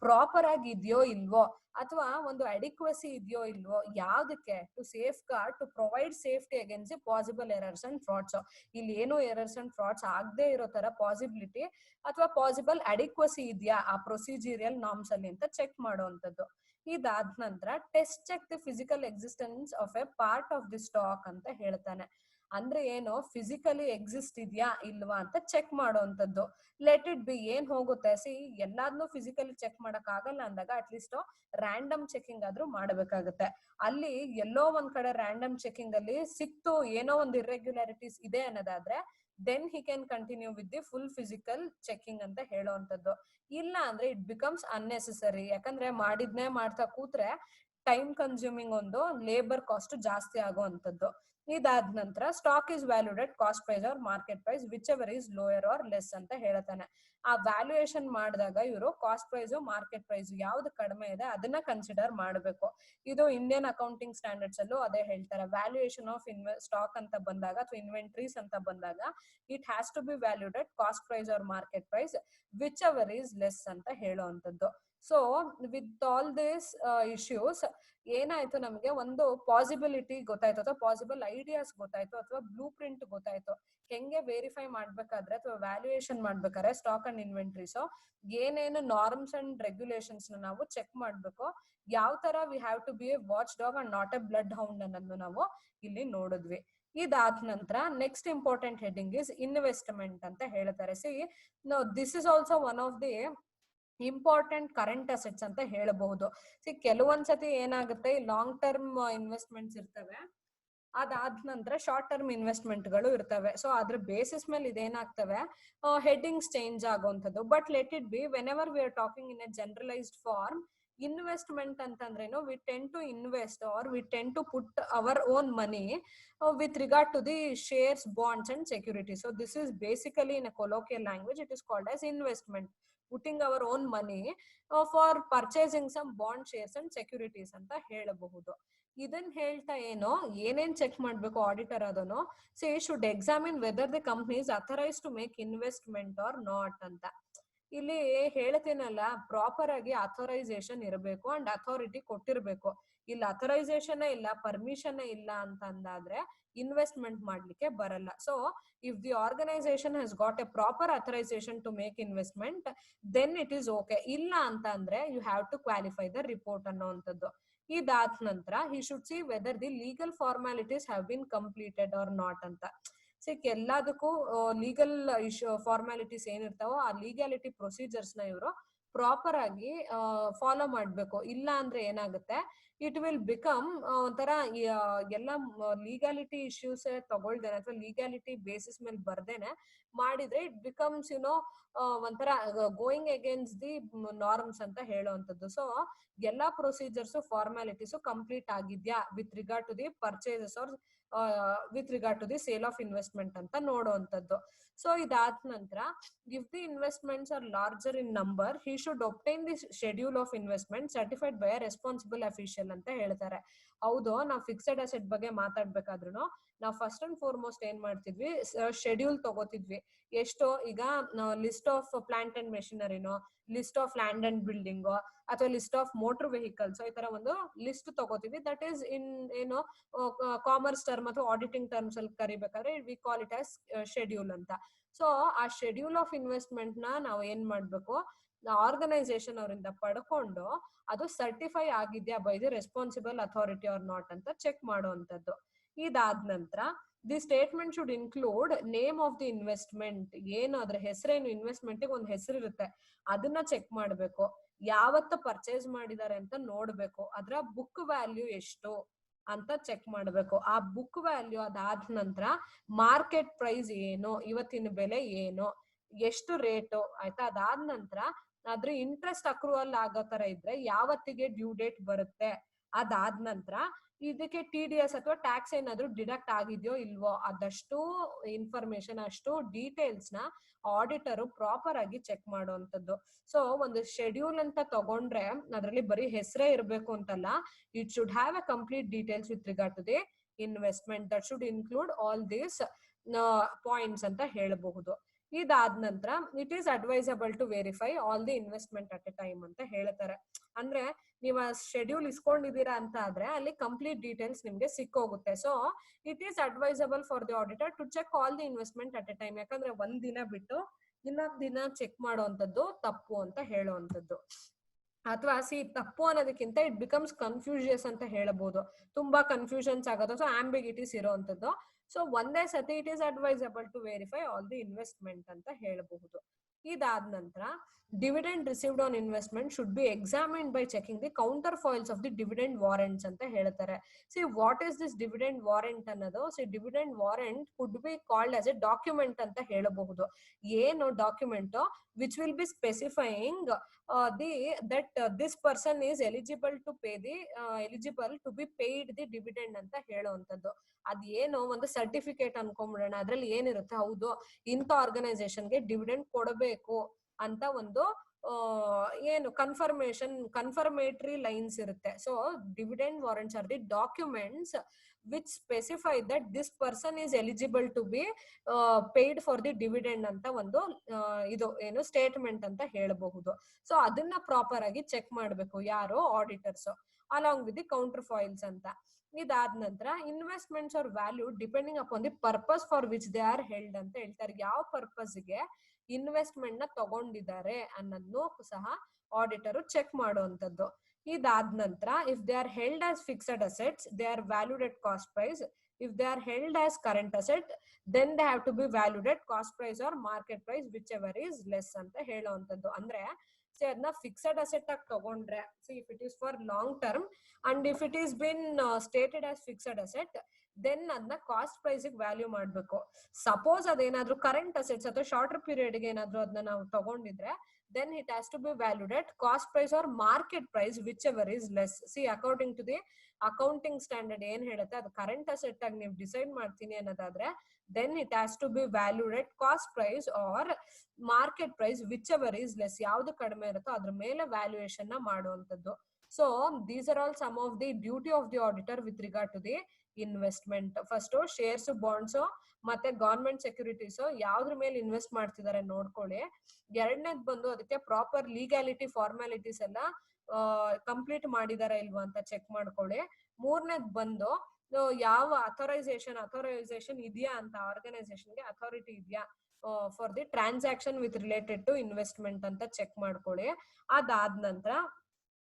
ಪ್ರಾಪರ್ ಆಗಿ ಇದೆಯೋ ಇಲ್ವೋ ಅಥವಾ ಒಂದು ಅಡಿಕ್ವಸಿ ಇದೆಯೋ ಇಲ್ವೋ, ಯಾವ್ದಕ್ಕೆ to safe guard to provide safety against possible errors and frauds. ಇಲ್ಲಿ ಏನು ಎರರ್ಸ್ ಅಂಡ್ ಫ್ರಾಡ್ಸ್ ಆಗದೆ ಇರೋ ತರ ಪಾಸಿಬಿಲಿಟಿ ಅಥವಾ ಪಾಸಿಬಲ್ ಅಡಿಕ್ವಸಿ ಇದೆಯಾ ಆ ಪ್ರೊಸೀಜರಿಯಲ್ ನಾರ್ಮ್ಸ್ ಅಲ್ಲಿ ಅಂತ ಚೆಕ್ ಮಾಡುವಂತದ್ದು. ಇದಾದ ನಂತರ test check the physical existence of a part of the stock ಅಂತ ಹೇಳ್ತಾನೆ. ಅಂದ್ರೆ ಏನು ಫಿಸಿಕಲಿ ಎಕ್ಸಿಸ್ಟ್ ಇದೆಯಾ ಇಲ್ವಾ ಅಂತ ಚೆಕ್ ಮಾಡುವಂತದ್ದು. ಲೆಟ್ ಇಟ್ ಬಿ ಏನ್ ಹೋಗುತ್ತೆ, ಸಿ ಎಲ್ಲಾದ್ನೂ ಫಿಸಿಕಲಿ ಚೆಕ್ ಮಾಡಕ್ ಆಗಲ್ಲ ಅಂದಾಗ ಅಟ್ಲೀಸ್ಟ್ ರ್ಯಾಂಡಮ್ ಚೆಕಿಂಗ್ ಆದ್ರೂ ಮಾಡಬೇಕಾಗುತ್ತೆ. ಅಲ್ಲಿ ಎಲ್ಲೋ ಒಂದ್ ಕಡೆ ರ್ಯಾಂಡಮ್ ಚೆಕಿಂಗ್ ಅಲ್ಲಿ ಸಿಕ್ತು ಏನೋ ಒಂದು ಇರ್ರೆಗ್ಯುಲಾರಿಟೀಸ್ ಇದೆ ಅನ್ನೋದಾದ್ರೆ then he can continue with the full physical checking ಅಂತ ಹೇಳುವಂತದ್ದು. ಇಲ್ಲ ಅಂದ್ರೆ ಇಟ್ ಬಿಕಮ್ಸ್ ಅನ್ನೆಸೆಸರಿ. ಯಾಕಂದ್ರೆ ಮಾಡಿದ್ನೇ ಮಾಡ್ತಾ ಕೂತ್ರೆ ಟೈಮ್ ಕನ್ಸ್ಯೂಮಿಂಗ್ ಒಂದು ಲೇಬರ್ ಕಾಸ್ಟ್ ಜಾಸ್ತಿ ಆಗುವಂತದ್ದು. ಇದಾದ ನಂತರ stock is valued at cost price or market price whichever is lower or less ಅಂತ ಹೇಳ್ತಾನೆ. ಆ ವ್ಯಾಲ್ಯೂಯೇಷನ್ ಮಾಡಿದಾಗ ಇವರು ಕಾಸ್ಟ್ ಪ್ರೈಸ್ ಮಾರ್ಕೆಟ್ ಪ್ರೈಸ್ ಯಾವ್ದು ಕಡಿಮೆ ಇದೆ ಅದನ್ನ ಕನ್ಸಿಡರ್ ಮಾಡಬೇಕು. ಇದು ಇಂಡಿಯನ್ ಅಕೌಂಟಿಂಗ್ ಸ್ಟ್ಯಾಂಡರ್ಡ್ಸ್ ಅಲ್ಲೂ ಅದೇ ಹೇಳ್ತಾರೆ. ವ್ಯಾಲ್ಯೂಯೇಷನ್ ಆಫ್ ಸ್ಟಾಕ್ ಅಂತ ಬಂದಾಗ ಅಥವಾ ಇನ್ವೆಂಟ್ರೀಸ್ ಅಂತ ಬಂದಾಗ it has to be valued at cost price or market price whichever is less ಅಂತ ಹೇಳುವಂತದ್ದು. So with all this issues ಏನಾಯ್ತು, ನಮ್ಗೆ ಒಂದು ಪಾಸಿಬಿಲಿಟಿ ಗೊತ್ತಾಯ್ತು ಅಥವಾ ಪಾಸಿಬಲ್ ಐಡಿಯಾಸ್ ಗೊತ್ತಾಯ್ತು ಅಥವಾ ಬ್ಲೂ ಪ್ರಿಂಟ್ ಗೊತ್ತಾಯ್ತು. ಹೆಂಗೆ ವೆರಿಫೈ ಮಾಡ್ಬೇಕಾದ್ರೆ ಅಥವಾ ವ್ಯಾಲ್ಯೂಯೇಷನ್ ಮಾಡ್ಬೇಕಾದ್ರೆ ಸ್ಟಾಕ್ ಅಂಡ್ ಇನ್ವೆಂಟ್ರೀಸ್ ಏನೇನು ನಾರ್ಮ್ಸ್ ಅಂಡ್ ರೆಗ್ಯುಲೇಷನ್ಸ್ ನಾವು ಚೆಕ್ ಮಾಡ್ಬೇಕು, ಯಾವ ತರ we have to be a watchdog and not a bloodhound ಅನ್ನೋದು ನಾವು ಇಲ್ಲಿ ನೋಡಿದ್ವಿ. ಇದಾದ ನಂತರ next important heading is investment ಅಂತ ಹೇಳ್ತಾರೆ. See this is also one of the important current assets ಅಂತ ಹೇಳಬಹುದು. ಸಿ ಕೆಲವೊಂದ್ಸತಿ ಏನಾಗುತ್ತೆ, ಲಾಂಗ್ ಟರ್ಮ್ ಇನ್ವೆಸ್ಟ್ಮೆಂಟ್ಸ್ ಇರ್ತವೆ, ಅದಾದ ನಂತರ ಶಾರ್ಟ್ ಟರ್ಮ್ ಇನ್ವೆಸ್ಟ್ಮೆಂಟ್ ಗಳು ಇರ್ತವೆ. ಸೊ ಅದ್ರ ಬೇಸಿಸ್ ಮೇಲೆ ಇದೇನಾಗ್ತವೆ ಹೆಡ್ಡಿಂಗ್ಸ್ ಚೇಂಜ್ ಆಗುವಂಥದ್ದು. But let it be whenever we are talking in a generalised form, investment ಅಂತಂದ್ರೇನು we tend to invest or we tend to put our own money with regard to the shares, bonds and securities. So this is basically in a colloquial language it is called as investment, putting our own money for purchasing some bond, shares and securities ಅಂತ ಹೇಳಬಹುದು. ಇದನ್ನ ಹೇಳ್ತಾ ಏನೋ ಏನೇನ್ ಚೆಕ್ ಮಾಡ್ಬೇಕು ಆಡಿಟರ್ ಅದನ್ನು, say should examine whether the company is authorise to make investment or not ಅಂತ. ಇಲ್ಲಿ ಹೇಳ್ತೀನಲ್ಲ, ಪ್ರಾಪರ್ ಆಗಿ ಅಥರೈಸೇಷನ್ ಇರಬೇಕು ಅಂಡ್ ಅಥಾರಿಟಿ ಕೊಟ್ಟಿರ್ಬೇಕು. ಇಲ್ಲಿ ಅಥರೈಸೇಷನ್ ಇಲ್ಲ, ಪರ್ಮಿಷನ್ ಇಲ್ಲ ಅಂತ ಅಂದಾದ್ರೆ ಇನ್ವೆಸ್ಟ್ಮೆಂಟ್ ಮಾಡ್ಲಿಕ್ಕೆ ಬರಲ್ಲ. So if the organisation has got a proper authorisation to make investment then it is okay. ಇಲ್ಲ ಅಂತ ಅಂದ್ರೆ you have to qualify the report ಅನ್ನೋಂಥದ್ದು. ಇದಾದ ನಂತರ he should see whether the legal formalities have been completed or not ಅಂತ. ಸಿಕ್ ಎಲ್ಲದಕ್ಕೂ ಲೀಗಲ್ ಫಾರ್ಮಾಲಿಟೀಸ್ ಏನಿರ್ತಾವೋ ಆ ಲೀಗಾಲಿಟಿ ಪ್ರೊಸೀಜರ್ಸ್ ನ ಇವರು ಪ್ರಾಪರ್ ಆಗಿ ಫಾಲೋ ಮಾಡ್ಬೇಕು. ಇಲ್ಲ ಅಂದ್ರೆ ಏನಾಗುತ್ತೆ, ಇಟ್ ವಿಲ್ ಬಿಕಮ್ ಒಂಥರ ಎಲ್ಲ ಲೀಗಾಲಿಟಿ ಇಶ್ಯೂಸ್ ತಗೊಳ್ದೇನೆ ಅಥವಾ ಲೀಗಾಲಿಟಿ ಬೇಸಿಸ್ ಮೇಲೆ ಬರ್ದೇನೆ ಮಾಡಿದ್ರೆ ಇಟ್ ಬಿಕಮ್ಸ್ ಒಂಥರ ಗೋಯಿಂಗ್ ಅಗೇನ್ಸ್ಟ್ ದಿ ನಾರ್ಮ್ಸ್ ಅಂತ ಹೇಳುವಂಥದ್ದು. ಸೊ ಎಲ್ಲಾ ಪ್ರೊಸೀಜರ್ಸ್ ಫಾರ್ಮಾಲಿಟೀಸ್ ಕಂಪ್ಲೀಟ್ ಆಗಿದ್ಯಾ with regard to the purchases or with regard to the sale of investment ಅಂತ ನೋಡುವಂಥದ್ದು. ಸೊ ಇದಾದ ನಂತರ if the investments are larger in number he should obtain the schedule of investment certified by a responsible official ಅಂತ ಹೇಳ್ತಾರೆ. ಹೌದು, ನಾವು ಫಿಕ್ಸೆಡ್ ಅಸೆಟ್ ಬಗ್ಗೆ ಮಾತಾಡ್ಬೇಕಾದ್ರೂ ನಾವು ಫಸ್ಟ್ ಅಂಡ್ ಫಾರ್ಮೋಸ್ಟ್ ಏನ್ ಮಾಡ್ತಿದ್ವಿ, ಶೆಡ್ಯೂಲ್ ತಗೋತಿದ್ವಿ. ಎಷ್ಟೋ ಈಗ ಲಿಸ್ಟ್ ಆಫ್ ಪ್ಲಾಂಟ್ ಅಂಡ್ ಮೆಷಿನರಿನೋ, ಲಿಸ್ಟ್ ಆಫ್ ಲ್ಯಾಂಡ್ ಅಂಡ್ ಬಿಲ್ಡಿಂಗೋ ಅಥವಾ ಲಿಸ್ಟ್ ಆಫ್ ಮೋಟರ್ ವೆಹಿಕಲ್ಸ್, ಈ ತರ ಒಂದು ಲಿಸ್ಟ್ ತಗೋತೀವಿ. ದಟ್ ಈಸ್ ಇನ್ ಏನೋ ಕಾಮರ್ಸ್ ಟರ್ಮ್ ಅಥವಾ ಆಡಿಟಿಂಗ್ ಟರ್ಮ್ಸ್ ಅಲ್ಲಿ ಕರಿಬೇಕಾದ್ರೆ we call it as schedule ಅಂತ. ಸೊ ಆ ಶೆಡ್ಯೂಲ್ ಆಫ್ ಇನ್ವೆಸ್ಟ್ಮೆಂಟ್ ನಾವು ಏನ್ ಮಾಡ್ಬೇಕು, ಆರ್ಗನೈಸೇಷನ್ ಅವರಿಂದ ಪಡ್ಕೊಂಡು ಅದು ಸರ್ಟಿಫೈ ಆಗಿದ್ಯಾ by the responsible authority or not ಅಂತ ಚೆಕ್ ಮಾಡುವಂತದ್ದು. ಇದಾದ ನಂತರ the statement should include name of the investment, ಏನು ಅದ್ರ ಹೆಸರೇನು, ಇನ್ವೆಸ್ಟ್ಮೆಂಟ್ ಒಂದು ಹೆಸರು ಇರುತ್ತೆ, ಅದನ್ನ ಚೆಕ್ ಮಾಡ್ಬೇಕು. ಯಾವತ್ತು ಪರ್ಚೇಸ್ ಮಾಡಿದ್ದಾರೆ ಅಂತ ನೋಡ್ಬೇಕು. ಅದ್ರ ಬುಕ್ ವ್ಯಾಲ್ಯೂ ಎಷ್ಟು ಅಂತ ಚೆಕ್ ಮಾಡ್ಬೇಕು. ಆ ಬುಕ್ ವ್ಯಾಲ್ಯೂ ಅದಾದ ನಂತರ ಮಾರ್ಕೆಟ್ ಪ್ರೈಸ್ ಏನು, ಇವತ್ತಿನ ಬೆಲೆ ಏನು, ಎಷ್ಟು ರೇಟು, ಆಯ್ತಾ. ಅದಾದ ನಂತರ ಅದ್ರ ಇಂಟ್ರೆಸ್ಟ್ ಅಕ್ರೂವಲ್ ಆಗೋ ತರ ಇದ್ರೆ ಯಾವತ್ತಿಗೆ ಡ್ಯೂ ಡೇಟ್ ಬರುತ್ತೆ. ಅದಾದ ನಂತರ ಇದಕ್ಕೆ TDS ಅಥವಾ ಟ್ಯಾಕ್ಸ್ ಏನಾದ್ರು ಡಿಡಕ್ಟ್ ಆಗಿದ್ಯೋ ಇಲ್ವೋ, ಅದಷ್ಟು ಇನ್ಫಾರ್ಮೇಶನ್, ಅಷ್ಟು ಡೀಟೇಲ್ಸ್ ನ ಆಡಿಟರ್ ಪ್ರಾಪರ್ ಆಗಿ ಚೆಕ್ ಮಾಡುವಂತದ್ದು. ಸೊ ಒಂದು ಶೆಡ್ಯೂಲ್ ಅಂತ ತಗೊಂಡ್ರೆ ಅದ್ರಲ್ಲಿ ಬರೀ ಹೆಸರೇ ಇರ್ಬೇಕು ಅಂತಲ್ಲ, it should have a complete details with regard to the investment. That should include all these points ಅಂತ ಹೇಳಬಹುದು. ಇದಾದ ನಂತರ it is advisable to verify all the investment at a time ಅಂತ ಹೇಳ್ತಾರೆ. ಅಂದ್ರೆ ನೀವು ಶೆಡ್ಯೂಲ್ ಇಸ್ಕೊಂಡಿದೀರಾ ಅಂತ ಆದ್ರೆ ಅಲ್ಲಿ ಕಂಪ್ಲೀಟ್ ಡೀಟೇಲ್ಸ್ ನಿಮ್ಗೆ ಸಿಕ್ಕೋಗುತ್ತೆ. So it is advisable for the auditor to check all the investment at a time. ಯಾಕಂದ್ರೆ ಒಂದ್ ದಿನ ಬಿಟ್ಟು ಇನ್ನೊಂದ್ ದಿನ ಚೆಕ್ ಮಾಡುವಂತದ್ದು ತಪ್ಪು ಅಂತ ಹೇಳುವಂತದ್ದು. ಅಥವಾ ತಪ್ಪು ಅನ್ನೋದಕ್ಕಿಂತ ಇಟ್ ಬಿಕಮ್ಸ್ ಕನ್ಫ್ಯೂಷಿಯಸ್ ಅಂತ ಹೇಳಬಹುದು. ತುಂಬಾ ಕನ್ಫ್ಯೂಷನ್ಸ್ ಆಗೋದು, ಸೊ ಆಂಬಿಗಿಟೀಸ್ ಇರೋವಂಥದ್ದು. ಸೊ ಒಂದೇ ಸತಿ it is advisable to verify all the investment ಅಂತ ಹೇಳಬಹುದು. ಇದಾದ ನಂತರ dividend received on investment should be examined by checking the counterfoils of the dividend warrants ಅಂತ ಹೇಳ್ತಾರೆ. What is this dividend warrant ಅನ್ನೋದು? Dividend warrant could be called as a document ಅಂತ ಹೇಳಬಹುದು. ಏನು document which will be specifying this person is eligible to pay the eligible to be paid the dividend ಅಂತ ಹೇಳುವಂತದ್ದು. ಅದೇನೋ ಒಂದು ಸರ್ಟಿಫಿಕೇಟ್ ಅನ್ಕೊಂಡ್ಬಿಡೋಣ, ಅದ್ರಲ್ಲಿ ಏನಿರುತ್ತೆ, ಹೌದು ಇಂಥ ಆರ್ಗನೈಸೇಷನ್ಗೆ ಡಿವಿಡೆಂಡ್ ಕೊಡಬೇಕು ಅಂತ ಒಂದು ಏನು ಕನ್ಫರ್ಮೇಟರಿ ಲೈನ್ಸ್ ಇರುತ್ತೆ. So dividend warrants are the documents which specify that this person is eligible to be paid for the dividend ಅಂತ ಒಂದು ಇದು ಏನು ಸ್ಟೇಟ್ಮೆಂಟ್ ಅಂತ ಹೇಳಬಹುದು. ಸೊ ಅದನ್ನ ಪ್ರಾಪರ್ ಆಗಿ ಚೆಕ್ ಮಾಡ್ಬೇಕು ಯಾರು, auditors, along with the counterfoils ಅಂತ. ಇದಾದ ನಂತರ investments are value depending upon the purpose for which they are held ಅಂತ ಹೇಳ್ತಾರೆ. ಯಾವ ಪರ್ಪಸ್ಗೆ ಇನ್ವೆಸ್ಟ್ಮೆಂಟ್ ನ ತಗೊಂಡಿದ್ದಾರೆ ಅನ್ನೋದನ್ನು ಸಹ ಆಡಿಟರ್ ಚೆಕ್ ಮಾಡುವಂತದ್ದು. ಇದಾದ ನಂತರ if they are held as fixed assets they are valued at cost price. If they are held as current asset then they have to be valued at cost price or market price whichever is less ಅಂತ ಹೇಳುವಂತದ್ದು. ಅಂದ್ರೆ ಅದನ್ನ ಫಿಕ್ಸ್ಡ್ ಅಸೆಟ್ ಆಗಿ ತಗೊಂಡ್ರೆ if it is for long term and if it is been stated as fixed asset then ಅದನ್ನ ಕಾಸ್ಟ್ ಪ್ರೈಸ್ ವ್ಯಾಲ್ಯೂ ಮಾಡ್ಬೇಕು. ಸಪೋಸ್ ಅದೇನಾದ್ರೂ ಕರೆಂಟ್ ಅಸೆಟ್ಸ್ ಅಥವಾ ಶಾರ್ಟರ್ ಪೀರಿಯಡ್ ಗೆ ಏನಾದ್ರೂ ಅದನ್ನ ನಾವು ತಗೊಂಡಿದ್ರೆ then it has to be valued at cost price or market price whichever is less. According to the accounting standard ಏನ್ ಹೇಳುತ್ತೆ, ಅದು ಕರೆಂಟ್ ಅಸೆಟ್ ಆಗಿ ನೀವು ಡಿಸೈಡ್ ಮಾಡ್ತೀನಿ ಅನ್ನೋದಾದ್ರೆ then it has to be valued at cost price or market price whichever is less. ಯಾವ್ದು ಕಡಿಮೆ ಇರುತ್ತೋ ಅದ್ರ ಮೇಲೆ ವ್ಯಾಲ್ಯೂಯೇಷನ್ ನ ಮಾಡುವಂತದ್ದು. So these are all some of the duty of the auditor with regard to the investment. First shares, bonds ಮತ್ತೆ ಗವರ್ಮೆಂಟ್ ಸೆಕ್ಯೂರಿಟೀಸ್ ಯಾವ್ದ್ರ ಮೇಲೆ ಇನ್ವೆಸ್ಟ್ ಮಾಡ್ತಿದ್ದಾರೆ ನೋಡ್ಕೊಳ್ಳಿ. ಎರಡನೇದ್ ಬಂದು ಅದಕ್ಕೆ ಪ್ರಾಪರ್ ಲೀಗಾಲಿಟಿ ಫಾರ್ಮಾಲಿಟೀಸ್ ಎಲ್ಲ ಕಂಪ್ಲೀಟ್ ಮಾಡಿದಾರ ಇಲ್ವಾ ಅಂತ ಚೆಕ್ ಮಾಡ್ಕೊಳ್ಳಿ. ಮೂರನೇದ್ ಬಂದು ಯಾವ ಅಥರೈಸೇಷನ್ ಇದೆಯಾ ಅಂತ, ಆರ್ಗನೈಸೇಷನ್ಗೆ ಅಥಾರಿಟಿ ಇದೆಯಾ for the transaction with related to investment ಅಂತ ಚೆಕ್ ಮಾಡ್ಕೊಳ್ಳಿ. ಅದಾದ ನಂತರ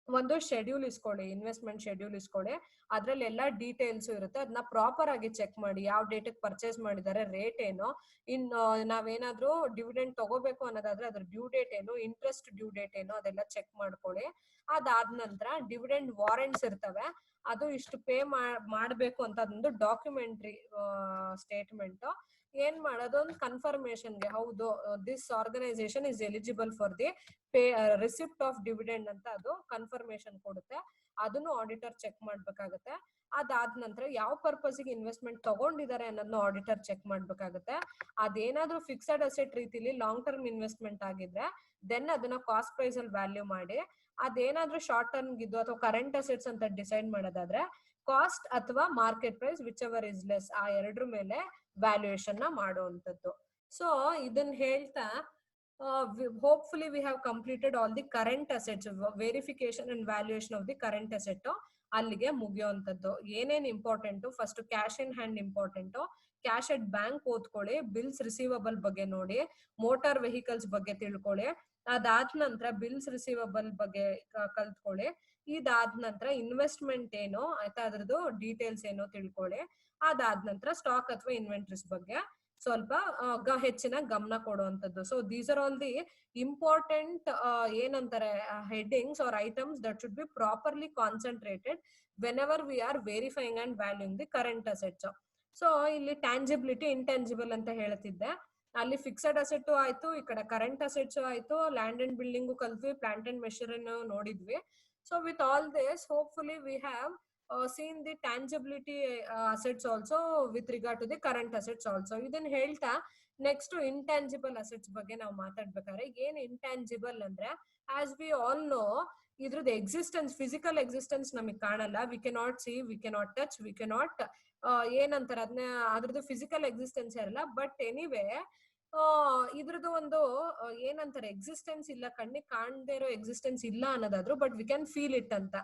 ಒಂದು ಶೆಡ್ಯೂಲ್ ಇಸ್ಕೊಳ್ಳಿ, ಇನ್ವೆಸ್ಟ್ಮೆಂಟ್ ಶೆಡ್ಯೂಲ್ ಇಸ್ಕೊಳ್ಳಿ. ಅದ್ರಲ್ಲಿ ಎಲ್ಲಾ ಡೀಟೇಲ್ಸ್ ಇರುತ್ತೆ, ಅದನ್ನ ಪ್ರಾಪರ್ ಆಗಿ ಚೆಕ್ ಮಾಡಿ. ಯಾವ ಡೇಟಿಗೆ ಪರ್ಚೇಸ್ ಮಾಡಿದ್ದಾರೆ, ರೇಟ್ ಏನು, ಇನ್ನು ನಾವೇನಾದ್ರೂ ಡಿವಿಡೆಂಡ್ ತಗೋಬೇಕು ಅನ್ನೋದಾದ್ರೆ ಅದ್ರ ಡ್ಯೂ ಡೇಟ್ ಏನು, ಇಂಟ್ರೆಸ್ಟ್ ಡ್ಯೂ ಡೇಟ್ ಏನು, ಅದೆಲ್ಲ ಚೆಕ್ ಮಾಡ್ಕೊಳ್ಳಿ. ಅದಾದ ನಂತರ ಡಿವಿಡೆಂಡ್ ವಾರೆಂಟ್ಸ್ ಇರ್ತವೆ, ಅದು ಇಷ್ಟು ಪೇ ಮಾಡ್ಬೇಕು ಅಂತ ಅದೊಂದು ಡಾಕ್ಯುಮೆಂಟ್ರಿ ಸ್ಟೇಟ್ಮೆಂಟ್ ಏನ್ ಮಾಡೋದು, ಒಂದು ಕನ್ಫರ್ಮೇಶನ್ಗೆ ಹೌದು this organisation is eligible for the pay receipt of dividend ಅಂತ ಅದು ಕನ್ಫರ್ಮೇಶನ್ ಕೊಡುತ್ತೆ. ಅದನ್ನು ಆಡಿಟರ್ ಚೆಕ್ ಮಾಡ್ಬೇಕಾಗತ್ತೆ. ಅದಾದ ನಂತರ ಯಾವ ಪರ್ಪಸ್ಗೆ ಇನ್ವೆಸ್ಟ್ಮೆಂಟ್ ತಗೊಂಡಿದ್ದಾರೆ ಅನ್ನೋದನ್ನ ಆಡಿಟರ್ ಚೆಕ್ ಮಾಡ್ಬೇಕಾಗತ್ತೆ. ಅದೇನಾದ್ರೂ ಫಿಕ್ಸ್ಡ್ ಅಸೆಟ್ ರೀತಿಲಿ ಲಾಂಗ್ ಟರ್ಮ್ ಇನ್ವೆಸ್ಟ್ಮೆಂಟ್ ಆಗಿದ್ರೆ ದೆನ್ ಅದನ್ನ ಕಾಸ್ಟ್ ಪ್ರೈಸ್ ಅಲ್ಲಿ ವ್ಯಾಲ್ಯೂ ಮಾಡಿ, ಅದೇನಾದ್ರೂ ಶಾರ್ಟ್ ಟರ್ಮ್ ಗಿದ್ದು ಅಥವಾ ಕರೆಂಟ್ ಅಸೆಟ್ಸ್ ಅಂತ ಡಿಸೈಡ್ ಮಾಡೋದಾದ್ರೆ ಕಾಸ್ಟ್ ಅಥವಾ market price whichever is less, ಆ ಎರಡ್ರ ಮೇಲೆ ವ್ಯಾಲ್ಯೂಯೇಷನ್ ನ ಮಾಡುವಂತದ್ದು. ಸೊ ಇದನ್ನ ಹೇಳ್ತಾ hopefully we have completed all the current assets, verification and valuation of the current asset ಅಲ್ಲಿಗೆ ಮುಗಿಯುವಂತದ್ದು. ಏನೇನ್ important, first cash in hand important. Cash at bank ಓದ್ಕೊಳ್ಳಿ, ಬಿಲ್ಸ್ ರಿಸೀವಬಲ್ ಬಗ್ಗೆ ನೋಡಿ, ಮೋಟಾರ್ ವೆಹಿಕಲ್ಸ್ ಬಗ್ಗೆ ತಿಳ್ಕೊಳ್ಳಿ. ಅದಾದ ನಂತರ ಬಿಲ್ಸ್ ರಿಸೀವಬಲ್ ಬಗ್ಗೆ ಕಲ್ತ್ಕೊಳ್ಳಿ. ಇದಾದ ನಂತರ ಇನ್ವೆಸ್ಟ್ಮೆಂಟ್ ಏನು ಆಯ್ತಾ ಅದ್ರದ್ದು ಡೀಟೇಲ್ಸ್ ಏನು ತಿಳ್ಕೊಳ್ಳಿ. ಅದಾದ ನಂತರ ಸ್ಟಾಕ್ ಅಥವಾ ಇನ್ವೆಂಟ್ರೀಸ್ ಬಗ್ಗೆ ಸ್ವಲ್ಪ ಹೆಚ್ಚಿನ ಗಮನ ಕೊಡುವಂತದ್ದು. So these are all the important ಏನಂತಾರೆ headings or items that should be properly concentrated whenever we are verifying and valuing the current assets. So ಇಲ್ಲಿ ಟ್ಯಾಂಜಿಬಿಲಿಟಿ ಇಂಟ್ಯಾಂಜಿಬಲ್ ಅಂತ ಹೇಳ್ತಿದ್ದೆ. ಅಲ್ಲಿ ಫಿಕ್ಸೆಡ್ ಅಸೆಟ್ ಆಯ್ತು, ಈ ಕಡೆ ಕರೆಂಟ್ ಅಸೆಟ್ಸ್ ಆಯ್ತು, ಲ್ಯಾಂಡ್ ಅಂಡ್ ಬಿಲ್ಡಿಂಗ್ ಕಲ್ತ್ವಿ, ಪ್ಲಾಂಟ್ ಅಂಡ್ ಮೆಷಿನರಿ ನೋಡಿದ್ವಿ. So with all this hopefully we have seen the tangibility assets also with regard to the current assets also. ಇದನ್ನ ಹೇಳ್ತಾ ನೆಕ್ಸ್ಟ್ ಇಂಟ್ಯಾಂಜಿಬಲ್ ಅಸೆಟ್ಸ್ ಬಗ್ಗೆ ನಾವು ಮಾತಾಡ್ಬೇಕಾದ್ರೆ, ಏನ್ ಇಂಟ್ಯಾಂಜಿಬಲ್ ಅಂದ್ರೆ ಆಸ್ ವಿ ಆಲ್ ನೋ ಇದ್ರದ್ದು ಎಕ್ಸಿಸ್ಟೆನ್ಸ್, ಫಿಸಿಕಲ್ ಎಕ್ಸಿಸ್ಟೆನ್ಸ್ ನಮಗೆ ಕಾಣಲ್ಲ. We cannot see, we cannot touch, we cannot ಏನಂತಾರೆ ಅದನ್ನ, ಅದ್ರದ್ದು ಫಿಸಿಕಲ್ ಎಕ್ಸಿಸ್ಟೆನ್ಸ್ ಇರಲ್ಲ. ಬಟ್ ಎನಿವೇ ಇದ್ರದ್ದು ಒಂದು ಏನಂತಾರೆ ಎಕ್ಸಿಸ್ಟೆನ್ಸ್ ಇಲ್ಲ, ಕಣ್ಣಿಗೆ ಕಾಣದೇ ಇರೋ ಎಕ್ಸಿಸ್ಟೆನ್ಸ್ ಇಲ್ಲ ಅನ್ನೋದಾದ್ರು, but we can feel it ಅಂತ.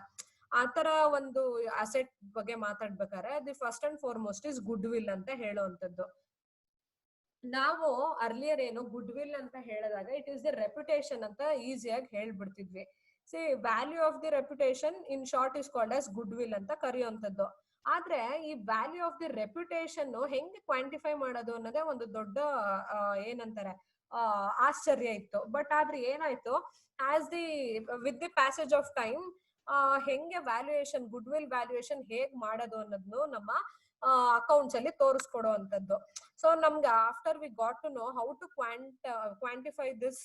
ಆತರ ಒಂದು ಅಸೆಟ್ ಬಗ್ಗೆ ಮಾತಾಡ್ಬೇಕಾದ್ರೆ the first and foremost is goodwill ಅಂತ ಹೇಳುವಂತದ್ದು. ನಾವು ಅರ್ಲಿಯರ್ ಏನು ಗುಡ್ ವಿಲ್ ಅಂತ ಹೇಳಿದಾಗ ಇಟ್ ಈಸ್ ದಿ ರೆಪ್ಯುಟೇಷನ್ ಅಂತ ಈಸಿಯಾಗಿ ಹೇಳ್ಬಿಡ್ತಿದ್ವಿ. See value of the reputation in short is called as goodwill ಅಂತ ಕರೆಯುವಂತದ್ದು. ಆದ್ರೆ ಈ ವ್ಯಾಲ್ಯೂ ಆಫ್ ದಿ ರೆಪ್ಯುಟೇಷನ್ ಹೆಂಗೆ ಕ್ವಾಂಟಿಫೈ ಮಾಡೋದು ಅನ್ನೋದೇ ಒಂದು ದೊಡ್ಡ ಏನಂತಾರೆ ಆಶ್ಚರ್ಯ ಇತ್ತು. ಬಟ್ ಆದ್ರೆ ಏನಾಯ್ತು, as the with the passage of time ಹೆಂಗೆ ವ್ಯಾಲ್ಯೂಯೇಷನ್, ಗುಡ್ ವಿಲ್ ವ್ಯಾಲ್ಯೂಯೇಷನ್ ಹೇಗ್ ಮಾಡೋದು ಅನ್ನೋದನ್ನು ನಮ್ಮ ಅಕೌಂಟ್ಸ್ ಅಲ್ಲಿ ತೋರಿಸ್ಕೊಡೋ ಅಂತದ್ದು. ಸೊ ನಮ್ಗೆ after we got to know how to quantify this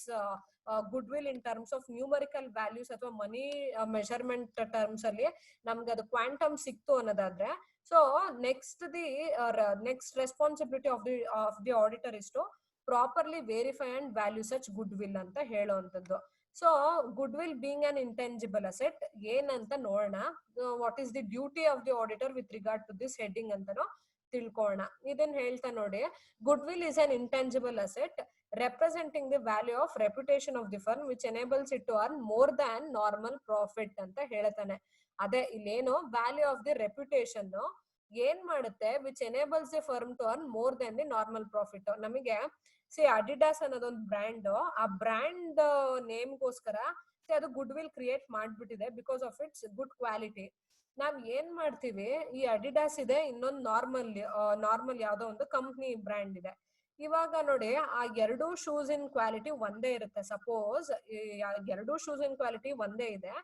goodwill in terms of numerical values ಅಥವಾ ಮನಿ ಮೆಷರ್ಮೆಂಟ್ ಟರ್ಮ್ಸ್ ಅಲ್ಲಿ ನಮ್ಗೆ ಅದು ಕ್ವಾಂಟಮ್ ಸಿಕ್ತು ಅನ್ನೋದಾದ್ರೆ, so next responsibility of the auditor is to properly verify and value such goodwill ಅಂತ ಹೇಳುವಂತದ್ದು. So goodwill being an intangible asset ಏನಂತ ನೋಡೋಣ. What is the duty of the auditor with regard to this heading ಅಂತಾನು ತಿಳ್ಕೊಳ್ಳೋಣ. ಇದನ್ನ ಹೇಳ್ತಾ ನೋಡಿ, goodwill is an intangible asset representing the value of reputation of the firm which enables it to earn more than normal profit ಅಂತ ಹೇಳ್ತಾನೆ. ಅದೇ ಇಲ್ಲೇನು ವ್ಯಾಲ್ಯೂ ಆಫ್ ದಿ ರೆಪ್ಯುಟೇಷನ್ ಏನ್ ಮಾಡುತ್ತೆ, which enables the firm to earn more than the normal profit. ನಮಗೆ ಸಿ ಅಡಿಡಾಸ್ ಅನ್ನೋದೊಂದು ಬ್ರ್ಯಾಂಡ್, ಆ ಬ್ರ್ಯಾಂಡ್ ನೇಮ್ಗೋಸ್ಕರ ಅದು ಗುಡ್ ವಿಲ್ ಕ್ರಿಯೇಟ್ ಮಾಡ್ಬಿಟ್ಟಿದೆ because of its good quality. ನಾವ್ ಏನ್ ಮಾಡ್ತೀವಿ, ಈ ಅಡಿಡಾಸ್ ಇದೆ, ಇನ್ನೊಂದು ನಾರ್ಮಲ್ ಯಾವ್ದೋ ಒಂದು ಕಂಪ್ನಿ ಬ್ರ್ಯಾಂಡ್ ಇದೆ. ಇವಾಗ ನೋಡಿ ಆ ಎರಡು ಶೂಸ್ ಇನ್ ಕ್ವಾಲಿಟಿ ಒಂದೇ ಇರುತ್ತೆ. ಸಪೋಸ್ ಎರಡು ಶೂಸ್ ಇನ್ ಕ್ವಾಲಿಟಿ ಒಂದೇ ಇದೆ,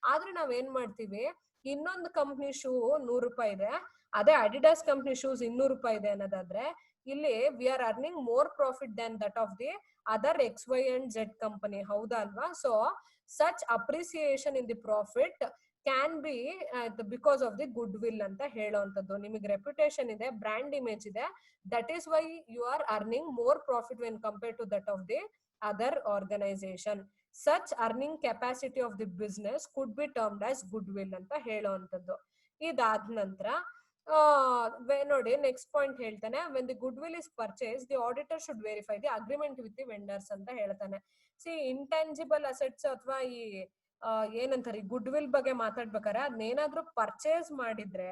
ಆದ್ರೆ ನಾವ್ ಏನ್ ಮಾಡ್ತೀವಿ, ಇನ್ನೊಂದು ಕಂಪ್ನಿ ಶೂ 100 ರೂಪಾಯಿ ಇದೆ, ಅದೇ ಅಡಿಡಾಸ್ ಕಂಪ್ನಿ ಶೂಸ್ 200 ರೂಪಾಯಿ ಇದೆ ಅನ್ನೋದಾದ್ರೆ ಇಲ್ಲಿ we are earning more profit then that of the other XY and Z company. ಹೌದಾ ಅಲ್ವಾ? So such appreciation in the profit can be because of the goodwill ಅಂತ ಹೇಳುವಂತದ್ದು. ನಿಮಗೆ ರೆಪ್ಯುಟೇಷನ್ ಇದೆ, ಬ್ರ್ಯಾಂಡ್ ಇಮೇಜ್ ಇದೆ, that is why you are earning more profit when compared to that of the other organisation. Such earning capacity of the business could be termed as goodwill ಅಂತ ಹೇಳುವಂತದ್ದು. ಇದಾದ ನಂತರ ನೋಡಿ ನೆಕ್ಸ್ಟ್ ಪಾಯಿಂಟ್ ಹೇಳ್ತಾನೆ, when the goodwill is purchase the auditor should verify the agreement with the vendors ಅಂತ ಹೇಳ್ತಾನೆ. ಸಿ ಇಂಟ್ಯಾಂಜಿಬಲ್ ಅಸೆಟ್ಸ್ ಅಥವಾ ಈ ಏನಂತಾರೆ ಗುಡ್ ವಿಲ್ ಬಗ್ಗೆ ಮಾತಾಡ್ಬೇಕಾರೆ ಅದನ್ನೇನಾದ್ರೂ ಪರ್ಚೇಸ್ ಮಾಡಿದ್ರೆ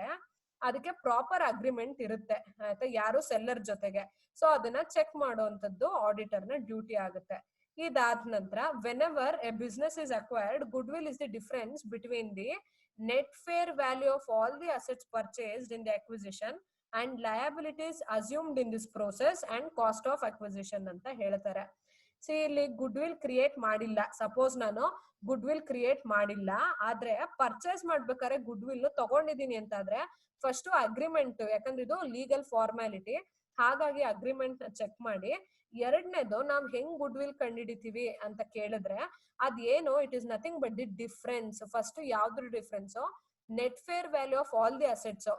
ಅದಕ್ಕೆ ಪ್ರಾಪರ್ ಅಗ್ರಿಮೆಂಟ್ ಇರುತ್ತೆ ಆಯ್ತಾ, ಯಾರು ಸೆಲ್ಲರ್ ಜೊತೆಗೆ. ಸೊ ಅದನ್ನ ಚೆಕ್ ಮಾಡುವಂತದ್ದು ಆಡಿಟರ್ ನ ಡ್ಯೂಟಿ ಆಗುತ್ತೆ. ಇದಾದ ನಂತರ when ever A business is acquired, good will is the difference between the net fair value of all the assets purchased in the acquisition and liabilities assumed in this process and cost of acquisition ಅಂತ ಹೇಳ್ತಾರೆ. ಸಿ ಇಲ್ಲಿ ಗುಡ್ ವಿಲ್ ಕ್ರಿಯೇಟ್ ಮಾಡಿಲ್ಲ, ಸಪೋಸ್ ನಾನು ಗುಡ್ ವಿಲ್ ಕ್ರಿಯೇಟ್ ಮಾಡಿಲ್ಲ, ಆದ್ರೆ ಪರ್ಚೇಸ್ ಮಾಡ್ಬೇಕಾದ್ರೆ ಗುಡ್ ವಿಲ್ ತಗೊಂಡಿದೀನಿ ಅಂತಾದ್ರೆ ಫಸ್ಟ್ ಅಗ್ರಿಮೆಂಟ್, ಯಾಕಂದ್ರೆ ಇದು ಲೀಗಲ್ ಫಾರ್ಮ್ಯಾಲಿಟಿ, ಹಾಗಾಗಿ ಅಗ್ರಿಮೆಂಟ್ ಚೆಕ್ ಮಾಡಿ. ಎರಡನೇದು ನಾವ್ ಹೆಂಗ್ ಗುಡ್ ವಿಲ್ ಕಂಡಿಡಿತೀವಿ ಅಂತ ಕೇಳಿದ್ರೆ ಅದೇನು, it is nothing but the difference. First ಯಾವ್ದ್ರ difference, net fair value of all the assets,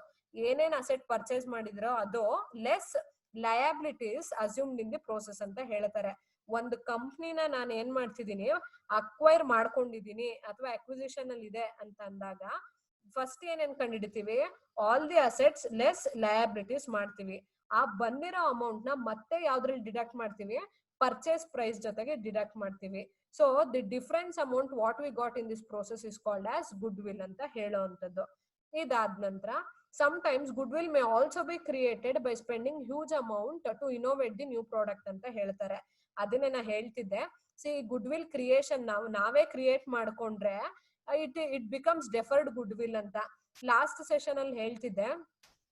ಏನೇನ್ ಅಸೆಟ್ ಪರ್ಚೇಸ್ ಮಾಡಿದ್ರೋ ಅದು less liabilities assumed in the process ಅಂತ ಹೇಳ್ತಾರೆ. ಒಂದು ಕಂಪ್ನಿನ ನಾನು ಏನ್ ಮಾಡ್ತಿದೀನಿ, ಅಕ್ವೈರ್ ಮಾಡ್ಕೊಂಡಿದೀನಿ ಅಥವಾ ಅಕ್ವಿಸಿಷನ್ ಅಲ್ಲಿ ಇದೆ ಅಂತ ಅಂದಾಗ ಫಸ್ಟ್ ಏನೇನ್ ಕಂಡಿಡಿತೀವಿ, all the assets less liabilities ಮಾಡ್ತೀವಿ. ಆ ಬಂದಿರೋ ಅಮೌಂಟ್ ನ ಮತ್ತೆ ಯಾವ್ದ್ರಲ್ಲಿ ಡಿಡಕ್ಟ್ ಮಾಡ್ತೀವಿ, ಪರ್ಚೇಸ್ ಪ್ರೈಸ್ ಜೊತೆಗೆ ಡಿಡಕ್ಟ್ ಮಾಡ್ತೀವಿ. So the difference amount what we got in this process is called as goodwill ಅಂತ ಹೇಳೋವಂಥದ್ದು. ಇದಾದ ನಂತರ sometimes goodwill may also be created by spending huge amount to innovate the new product ಅಂತ ಹೇಳ್ತಾರೆ. ಅದನ್ನೇ ನಾ ಹೇಳ್ತಿದ್ದೆ. ಸಿ ಗುಡ್ವಿಲ್ ಕ್ರಿಯೇಷನ್ ನಾವೇ ಕ್ರಿಯೇಟ್ ಮಾಡ್ಕೊಂಡ್ರೆ ಇಟ್ ಬಿಕಮ್ಸ್ ಡೆಫರ್ಡ್ ಗುಡ್ವಿಲ್ ಅಂತ. ಲಾಸ್ಟ್ ಸೆಷನ್ ಅಲ್ಲಿ ಹೇಳ್ತಿದ್ದೆ,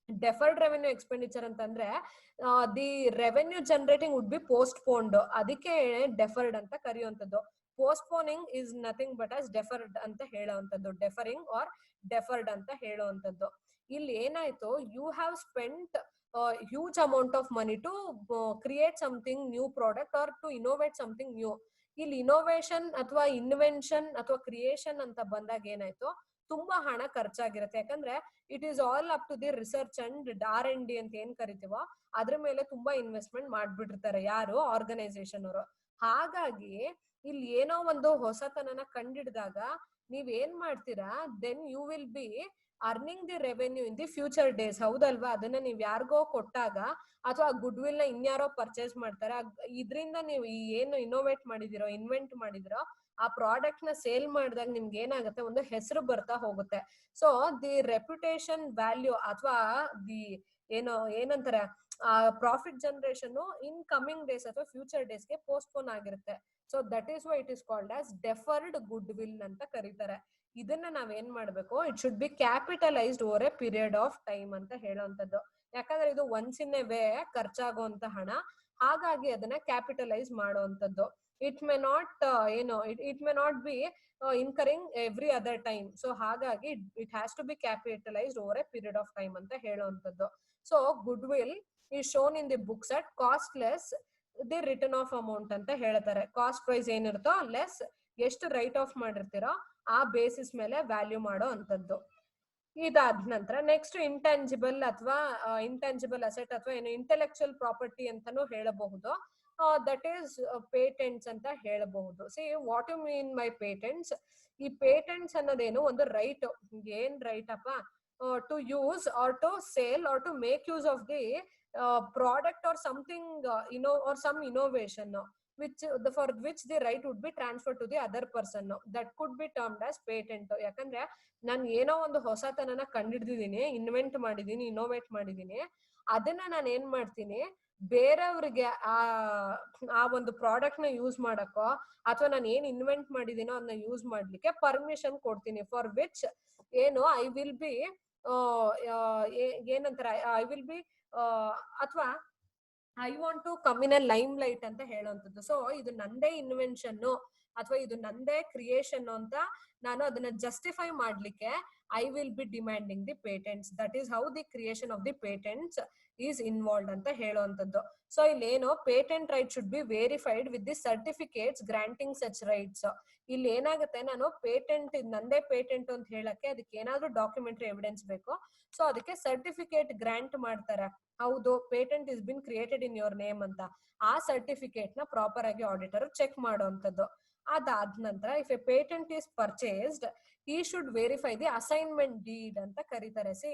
ಡೆಫರ್ಡ್ ರೆವೆನ್ಯೂ ಎಕ್ಸ್ಪೆಂಡಿಚರ್ ಅಂತಂದ್ರೆ the revenue generating would be postponed, ಅದಕ್ಕೆ ಡೆಫರ್ಡ್ ಅಂತ ಕರೆಯುವಂಥದ್ದು. Postponing is nothing but as deferred ಅಂತ ಹೇಳುವಂಥದ್ದು, ಡೆಫರಿಂಗ್ ಆರ್ ಡೆಫರ್ಡ್ ಅಂತ ಹೇಳುವಂಥದ್ದು. ಇಲ್ಲಿ ಏನಾಯ್ತು, you have spent huge amount of money to create something new product or to innovate something new. ಇಲ್ಲಿ ಇನೋವೇಷನ್ ಅಥವಾ ಇನ್ವೆನ್ಷನ್ ಅಥವಾ ಕ್ರಿಯೇಷನ್ ಅಂತ ಬಂದಾಗ ಏನಾಯ್ತು, ತುಂಬಾ ಹಣ ಖರ್ಚಾಗಿರುತ್ತೆ. ಯಾಕಂದ್ರೆ it is all up to the research and R&D ಅಂತ ಏನ್ ಕರಿತೀವೋ ಅದ್ರ ಮೇಲೆ ತುಂಬಾ ಇನ್ವೆಸ್ಟ್ಮೆಂಟ್ ಮಾಡ್ಬಿಟ್ಟಿರ್ತಾರೆ ಯಾರು, ಆರ್ಗನೈಸೇಷನ್ ಅವರು. ಹಾಗಾಗಿ ಇಲ್ಲಿ ಏನೋ ಒಂದು ಹೊಸತನನ ಕಂಡಿಡಿದಾಗ ನೀವ್ ಏನ್ ಮಾಡ್ತೀರಾ, then you will be earning the revenue in the future days. ಹೌದಲ್ವಾ? ಅದನ್ನ ನೀವ್ ಯಾರಿಗೋ ಕೊಟ್ಟಾಗ ಅಥವಾ ಗುಡ್ ವಿಲ್ ನ ಇನ್ಯಾರೋ ಪರ್ಚೇಸ್ ಮಾಡ್ತಾರೆ, ಇದ್ರಿಂದ ನೀವು ಏನು ಇನೋವೇಟ್ ಮಾಡಿದಿರೋ, ಇನ್ವೆಂಟ್ ಮಾಡಿದಿರೋ ಆ ಪ್ರಾಡಕ್ಟ್ ನ ಸೇಲ್ ಮಾಡಿದಾಗ ನಿಮ್ಗೆ ಏನಾಗುತ್ತೆ, ಒಂದು ಹೆಸರು ಬರ್ತಾ ಹೋಗುತ್ತೆ. ಸೊ ದಿ ರೆಪ್ಯುಟೇಷನ್ ವ್ಯಾಲ್ಯೂ ಅಥವಾ ದಿ ಏನಂತಾರೆ profit generation in coming days ಅಥವಾ ಫ್ಯೂಚರ್ ಡೇಸ್ಗೆ ಪೋಸ್ಟ್ಪೋನ್ ಆಗಿರುತ್ತೆ. So that is why it is called as deferred goodwill ಅಂತ ಕರೀತಾರೆ. ಇದನ್ನ ನಾವೇನ್ ಮಾಡ್ಬೇಕು, it should be capitalised over a period of time ಅಂತ ಹೇಳುವಂಥದ್ದು. ಯಾಕಂದ್ರೆ ಇದು ಒನ್ಸ್ ಇನ್ ಎ ವೇ ಖರ್ಚಾಗುವಂತ ಹಣ, ಹಾಗಾಗಿ ಅದನ್ನ ಕ್ಯಾಪಿಟಲೈಸ್ ಮಾಡುವಂಥದ್ದು. It may not it may not be incurring every other time. So ಹಾಗಾಗಿ it has to be capitalised over a period of time ಅಂತ ಹೇಳುವಂಥದ್ದು. So goodwill is shown in the books at cost less the written off amount ಅಂತ ಹೇಳ್ತಾರೆ. ಕಾಸ್ಟ್ ಪ್ರೈಸ್ ಏನಿರುತ್ತೋ ಲೆಸ್ ಎಷ್ಟು ರೈಟ್ ಆಫ್ ಮಾಡಿರ್ತೀರೋ ಆ ಬೇಸಿಸ್ ಮೇಲೆ ವ್ಯಾಲ್ಯೂ ಮಾಡೋ ಅಂತದ್ದು. ಇದಾದ ನಂತರ ನೆಕ್ಸ್ಟ್ ಇಂಟ್ಯಾಂಜಿಬಲ್ ಅಥವಾ ಇಂಟ್ಯಾಂಜಿಬಲ್ ಅಸೆಟ್ ಅಥವಾ ಏನು ಇಂಟೆಲೆಕ್ಚುಯಲ್ ಪ್ರಾಪರ್ಟಿ ಅಂತಾನು ಹೇಳಬಹುದು. ದಟ್ ಈಸ್ ಪೇಟೆಂಟ್ಸ್ ಅಂತ ಹೇಳಬಹುದು. See what you mean by patents? ಈ ಪೇಟೆಂಟ್ಸ್ ಅನ್ನೋದೇನು, ಒಂದು ರೈಟ್. ಏನ್ ರೈಟ್ ಅಪ್ಪ? To use or to sale or to make use of the product or something or some innovation for which the right would be transferred to the other person. That could be termed as patent. ಯಾಕಂದ್ರೆ ನಾನು ಏನೋ ಒಂದು ಹೊಸತನನ ಕಂಡಿಡ್ದಿದ್ದೀನಿ, ಇನ್ವೆಂಟ್ ಮಾಡಿದೀನಿ, ಇನೋವೇಟ್ ಮಾಡಿದೀನಿ, ಅದನ್ನ ನಾನು ಏನ್ ಮಾಡ್ತೀನಿ, ಬೇರೆಯವ್ರಿಗೆ ಆ ಒಂದು ಪ್ರಾಡಕ್ಟ್ ನ ಯೂಸ್ ಮಾಡಕ್ಕೋ ಅಥವಾ ನಾನು ಏನ್ ಇನ್ವೆಂಟ್ ಮಾಡಿದೀನೋ ಅದನ್ನ ಯೂಸ್ ಮಾಡ್ಲಿಕ್ಕೆ ಪರ್ಮಿಷನ್ ಕೊಡ್ತೀನಿ. For which I will be ಏನಂತಾರೆ, ಐ ವಿಲ್ ಬಿ ಅಥವಾ I want to come in a limelight ಅಂತ ಹೇಳುವಂಥದ್ದು. ಸೊ ಇದು ನಂದೇ ಇನ್ವೆನ್ಷನ್ ಅಥವಾ ಇದು ನಂದೇ ಕ್ರಿಯೇಷನ್ ಅಂತ ನಾನು ಅದನ್ನ ಜಸ್ಟಿಫೈ ಮಾಡ್ಲಿಕ್ಕೆ I will B demanding the patents. That is how the creation of the patents is involved ಅಂತ ಹೇಳುವಂಥದ್ದು. ಸೊ ಇಲ್ಲಿ patent right should be verified with the certificates granting such rights. ಇಲ್ಲಿ ಏನಾಗುತ್ತೆ, ನಾನು ಪೇಟೆಂಟ್ ನಂದೇ ಪೇಟೆಂಟ್ ಅಂತ ಹೇಳಕ್ಕೆ ಅದಕ್ಕೆ ಏನಾದ್ರೂ ಡಾಕ್ಯುಮೆಂಟರಿ ಎವಿಡೆನ್ಸ್ ಬೇಕು. ಸೊ ಅದಕ್ಕೆ ಸರ್ಟಿಫಿಕೇಟ್ ಗ್ರಾಂಟ್ ಮಾಡ್ತಾರೆ, ಹೌದು patent is been created in your name ಅಂತ. ಆ ಸರ್ಟಿಫಿಕೇಟ್ ನ ಪ್ರಾಪರ್ ಆಗಿ ಆಡಿಟರ್ ಚೆಕ್ ಮಾಡುವಂಥದ್ದು. ಅದಾದ ನಂತರ if a patent is purchased he should verify the assignment deed ಅಂತ ಕರೀತಾರೆ. ಸಿ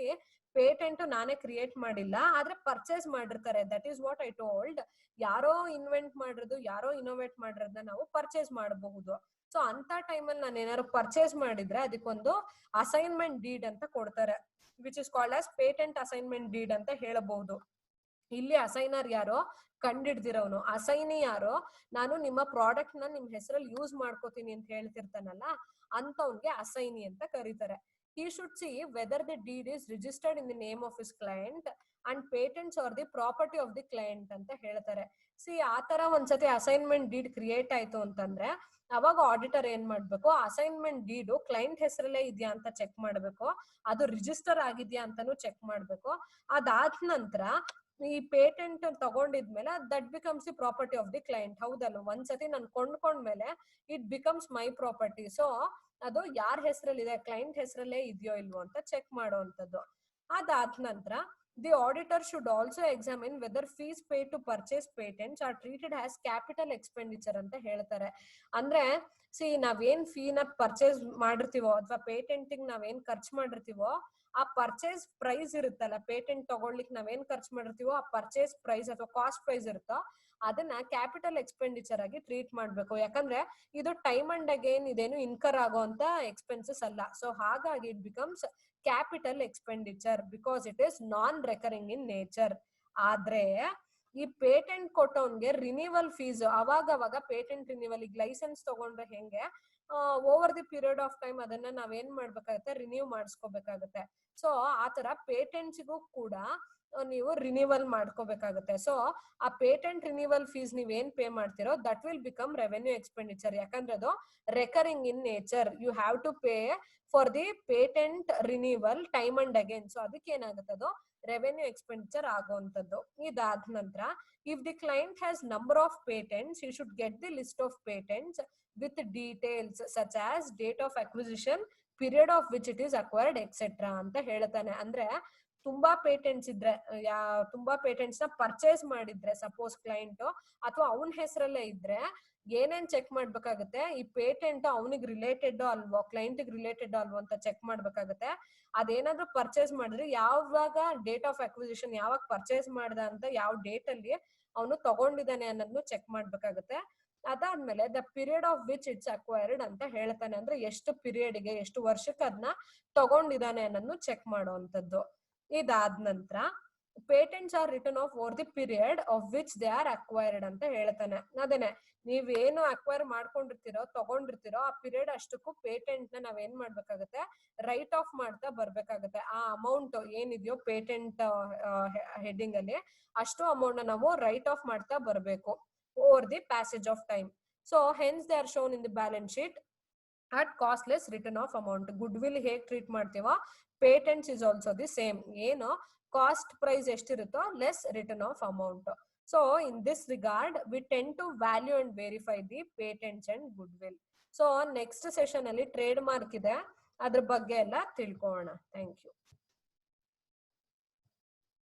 ಪೇಟೆಂಟ್ ನಾನೇ ಕ್ರಿಯೇಟ್ ಮಾಡಿಲ್ಲ, ಆದ್ರೆ ಪರ್ಚೇಸ್ ಮಾಡಿರ್ತಾರೆ. That is what I told. ಯಾರೋ ಇನ್ವೆಂಟ್ ಮಾಡಿರೋದು, ಯಾರೋ ಇನೋವೇಟ್ ಮಾಡಿರೋದನ್ನ ನಾವು ಪರ್ಚೇಸ್ ಮಾಡಬಹುದು. ಸೊ ಅಂತ ಟೈಮಲ್ಲಿ ನಾನು ಏನಾದ್ರು ಪರ್ಚೇಸ್ ಮಾಡಿದ್ರೆ ಅದಕ್ಕೊಂದು ಅಸೈನ್ಮೆಂಟ್ ಡೀಡ್ ಅಂತ ಕೊಡ್ತಾರೆ, which is called as patent assignment deed ಅಂತ ಹೇಳಬಹುದು. ಇಲ್ಲಿ ಅಸೈನರ್ ಯಾರೋ ಕಂಡಿಡ್ದಿರೋನು, ಅಸೈನಿ ಯಾರೋ ನಾನು ನಿಮ್ಮ ಪ್ರಾಡಕ್ಟ್ ನ ನಿಮ್ ಹೆಸರಲ್ಲಿ ಯೂಸ್ ಮಾಡ್ಕೋತೀನಿ ಅಂತ ಹೇಳ್ತಿರ್ತಾನಲ್ಲ ಅಂತವನ್ಗೆ ಅಸೈನಿ ಅಂತ ಕರೀತಾರೆ. He should see whether the deed is registered in the name of his client and patents are the property of the client ಅಂತ ಹೇಳ್ತಾರೆ. ಸಿ ಆತರ ಒಂದ್ಸತಿ ಅಸೈನ್ಮೆಂಟ್ ಡೀಡ್ ಕ್ರಿಯೇಟ್ ಆಯ್ತು ಅಂತಂದ್ರೆ ಅವಾಗ ಆಡಿಟರ್ ಏನ್ ಮಾಡ್ಬೇಕು, ಅಸೈನ್ಮೆಂಟ್ ಡೀಡು ಕ್ಲೈಂಟ್ ಹೆಸರಲ್ಲೇ ಇದೆಯಾ ಅಂತ ಚೆಕ್ ಮಾಡ್ಬೇಕು, ಅದು ರಿಜಿಸ್ಟರ್ ಆಗಿದ್ಯಾ ಅಂತಾನು ಚೆಕ್ ಮಾಡ್ಬೇಕು. ಅದಾದ ನಂತರ ಈ ಪೇಟೆಂಟ್ ತಗೊಂಡಿದ್ಮೇಲೆ that becomes the property of the client. ಹೌದಲ್ಲ, ಒಂದ್ಸತಿ ನಾನು ಕೊಂಡ್ಕೊಂಡ್ಮೇಲೆ it becomes my property. So ಅದು ಯಾರ ಹೆಸರಲ್ಲಿ ಇದೆ, ಕ್ಲೈಂಟ್ ಹೆಸರಲ್ಲೇ ಇದೆಯೋ ಇಲ್ವೋ ಅಂತ ಚೆಕ್ ಮಾಡುವಂಥದ್ದು. ಅದಾದ ನಂತರ the auditor should also examine whether fees paid to purchase patents are treated as capital expenditure ಅಂತ ಹೇಳ್ತಾರೆ. ಅಂದ್ರೆ ಸಿ ನಾವೇನ್ ಫೀನ ಪರ್ಚೇಸ್ ಮಾಡಿರ್ತೀವೋ ಅಥವಾ ಪೇಟೆಂಟಿಂಗ್ ನಾವೇನ್ ಖರ್ಚು ಮಾಡಿರ್ತೀವೋ ಆ ಪರ್ಚೇಸ್ ಪ್ರೈಸ್ ಇರುತ್ತಲ್ಲ, ಪೇಟೆಂಟ್ ತಗೊಳ್ಲಿಕ್ಕೆ ನಾವೇನ್ ಖರ್ಚು ಮಾಡಿರ್ತೀವೋ ಆ ಪರ್ಚೇಸ್ ಪ್ರೈಸ್ ಅಥವಾ ಕಾಸ್ಟ್ ಪ್ರೈಸ್ ಇರುತ್ತೋ ಅದನ್ನ ಕ್ಯಾಪಿಟಲ್ ಎಕ್ಸ್ಪೆಂಡಿಚರ್ ಆಗಿ ಟ್ರೀಟ್ ಮಾಡ್ಬೇಕು. ಯಾಕಂದ್ರೆ ಇದು ಟೈಮ್ ಅಂಡ್ ಅಗೇನ್ ಇದೇನು ಇನ್ಕರ್ ಆಗೋಂತ ಎಕ್ಸ್ಪೆನ್ಸಸ್ ಅಲ್ಲ. ಸೊ ಹಾಗಾಗಿ it becomes capital expenditure because it is non recurring in nature. ಆದ್ರೆ ಈ ಪೇಟೆಂಟ್ ಕೊಟ್ಟವನ್ಗೆ ರಿನಿವಲ್ ಫೀಸ್ ಅವಾಗ ಪೇಟೆಂಟ್ ರಿನಿವಲ್, ಈಗ ಲೈಸೆನ್ಸ್ ತಗೊಂಡ್ರೆ ಹೆಂಗೆ over the period of time ಅದನ್ನ ನಾವೇನ್ ಮಾಡ್ಬೇಕಾಗತ್ತೆ, ರಿನ್ಯೂ ಮಾಡಿಸ್ಕೋಬೇಕಾಗತ್ತೆ. ಸೊ ಆತರ ಪೇಟೆಂಟ್ಸ್ಗೂ ಕೂಡ ನೀವು ರಿನಿವಲ್ ಮಾಡ್ಕೋಬೇಕಾಗುತ್ತೆ. ಸೊ ಆ ಪೇಟೆಂಟ್ ರಿನಿವಲ್ ಫೀಸ್ ನೀವೇನ್ ಪೇ ಮಾಡ್ತಿರೋ that will become revenue expenditure. ಯಾಕಂದ್ರೆ ಅದು recurring in nature. You have to pay for the patent renewal time and again. So ಅದಕ್ಕೆ ಏನಾಗುತ್ತೆ, ಅದು ರೆವೆನ್ಯೂ ಎಕ್ಸ್ಪೆಂಡಿಚರ್ ಆಗುವಂತದ್ದು. ಇದಾದ ನಂತರ if the client has number of patents you should get the list of patents with details such as date of acquisition, period of which it is acquired etcetera ಅಂತ ಹೇಳ್ತಾನೆ. ಅಂದ್ರೆ ತುಂಬಾ ಪೇಟೆಂಟ್ಸ್ ಇದ್ರೆ, ತುಂಬಾ ಪೇಟೆಂಟ್ಸ್ ನ ಪರ್ಚೇಸ್ ಮಾಡಿದ್ರೆ ಸಪೋಸ್ ಕ್ಲೈಂಟ್ ಅಥವಾ ಅವನ ಹೆಸರಲ್ಲೇ ಇದ್ರೆ ಏನೇನ್ ಚೆಕ್ ಮಾಡ್ಬೇಕಾಗುತ್ತೆ, ಈ ಪೇಟೆಂಟ್ ಅವನಿಗೆ ರಿಲೇಟೆಡ್ ಅಲ್ವೋ, ಕ್ಲೈಂಟ್ ರಿಲೇಟೆಡ್ ಅಲ್ವೋ ಅಂತ ಚೆಕ್ ಮಾಡ್ಬೇಕಾಗುತ್ತೆ. ಅದೇನಾದ್ರೂ ಪರ್ಚೇಸ್ ಮಾಡಿದ್ರೆ ಯಾವಾಗ ಡೇಟ್ ಆಫ್ ಅಕ್ವಿಸಿಷನ್, ಯಾವಾಗ ಪರ್ಚೇಸ್ ಮಾಡ್ದ ಅಂತ ಯಾವ ಡೇಟ್ ಅಲ್ಲಿ ಅವನು ತಗೊಂಡಿದ್ದಾನೆ ಅನ್ನೋದನ್ನು ಚೆಕ್ ಮಾಡ್ಬೇಕಾಗುತ್ತೆ. ಅದಾದ್ಮೇಲೆ the period of which it's acquired ಅಂತ ಹೇಳ್ತಾನೆ. ಅಂದ್ರೆ ಎಷ್ಟು ಪೀರಿಯಡ್ಗೆ, ಎಷ್ಟು ವರ್ಷಕ್ಕೆ ಅದನ್ನ ತಗೊಂಡಿದ್ದಾನೆ ಅನ್ನೋದನ್ನು ಚೆಕ್ ಮಾಡುವಂತದ್ದು. ಇದಾದ ನಂತರ patents are written off over the period of which they are acquired ಅಂತ ಹೇಳ್ತಾನೆ. ಅದೇನೆ ನೀವೇನು ಅಕ್ವೈರ್ ಮಾಡ್ಕೊಂಡಿರ್ತೀರೋ, ತಗೊಂಡಿರ್ತೀರೋ ಆ ಪೀರಿಯಡ್ ಅಷ್ಟಕ್ಕೂ ಪೇಟೆಂಟ್ ನ ನಾವೇನ್ ಮಾಡ್ಬೇಕಾಗತ್ತೆ, ರೈಟ್ ಆಫ್ ಮಾಡ್ತಾ ಬರ್ಬೇಕಾಗತ್ತೆ. ಆ ಅಮೌಂಟ್ ಏನಿದೆಯೋ ಪೇಟೆಂಟ್ ಹೆಡ್ಡಿಂಗ್ ಅಲ್ಲಿ ಅಷ್ಟು ಅಮೌಂಟ್ ನ ನಾವು ರೈಟ್ ಆಫ್ ಮಾಡ್ತಾ ಬರ್ಬೇಕು over the passage of time. So hence they are shown in the balance sheet at cost less return of amount. Goodwill ಹೇಗ್ ಟ್ರೀಟ್ ಮಾಡ್ತೀವೋ patents is also the same. ಏನು ಕಾಸ್ಟ್ ಪ್ರೈಸ್ ಎಷ್ಟಿರುತ್ತೋ less return of amount. So in this regard we tend to value and verify the patents and goodwill. So next session ಅಲ್ಲಿ ಟ್ರೇಡ್ ಮಾರ್ಕ್ ಇದೆ, ಅದ್ರ ಬಗ್ಗೆ ಎಲ್ಲ ತಿಳ್ಕೊಳ್ಳೋಣ. Thank you.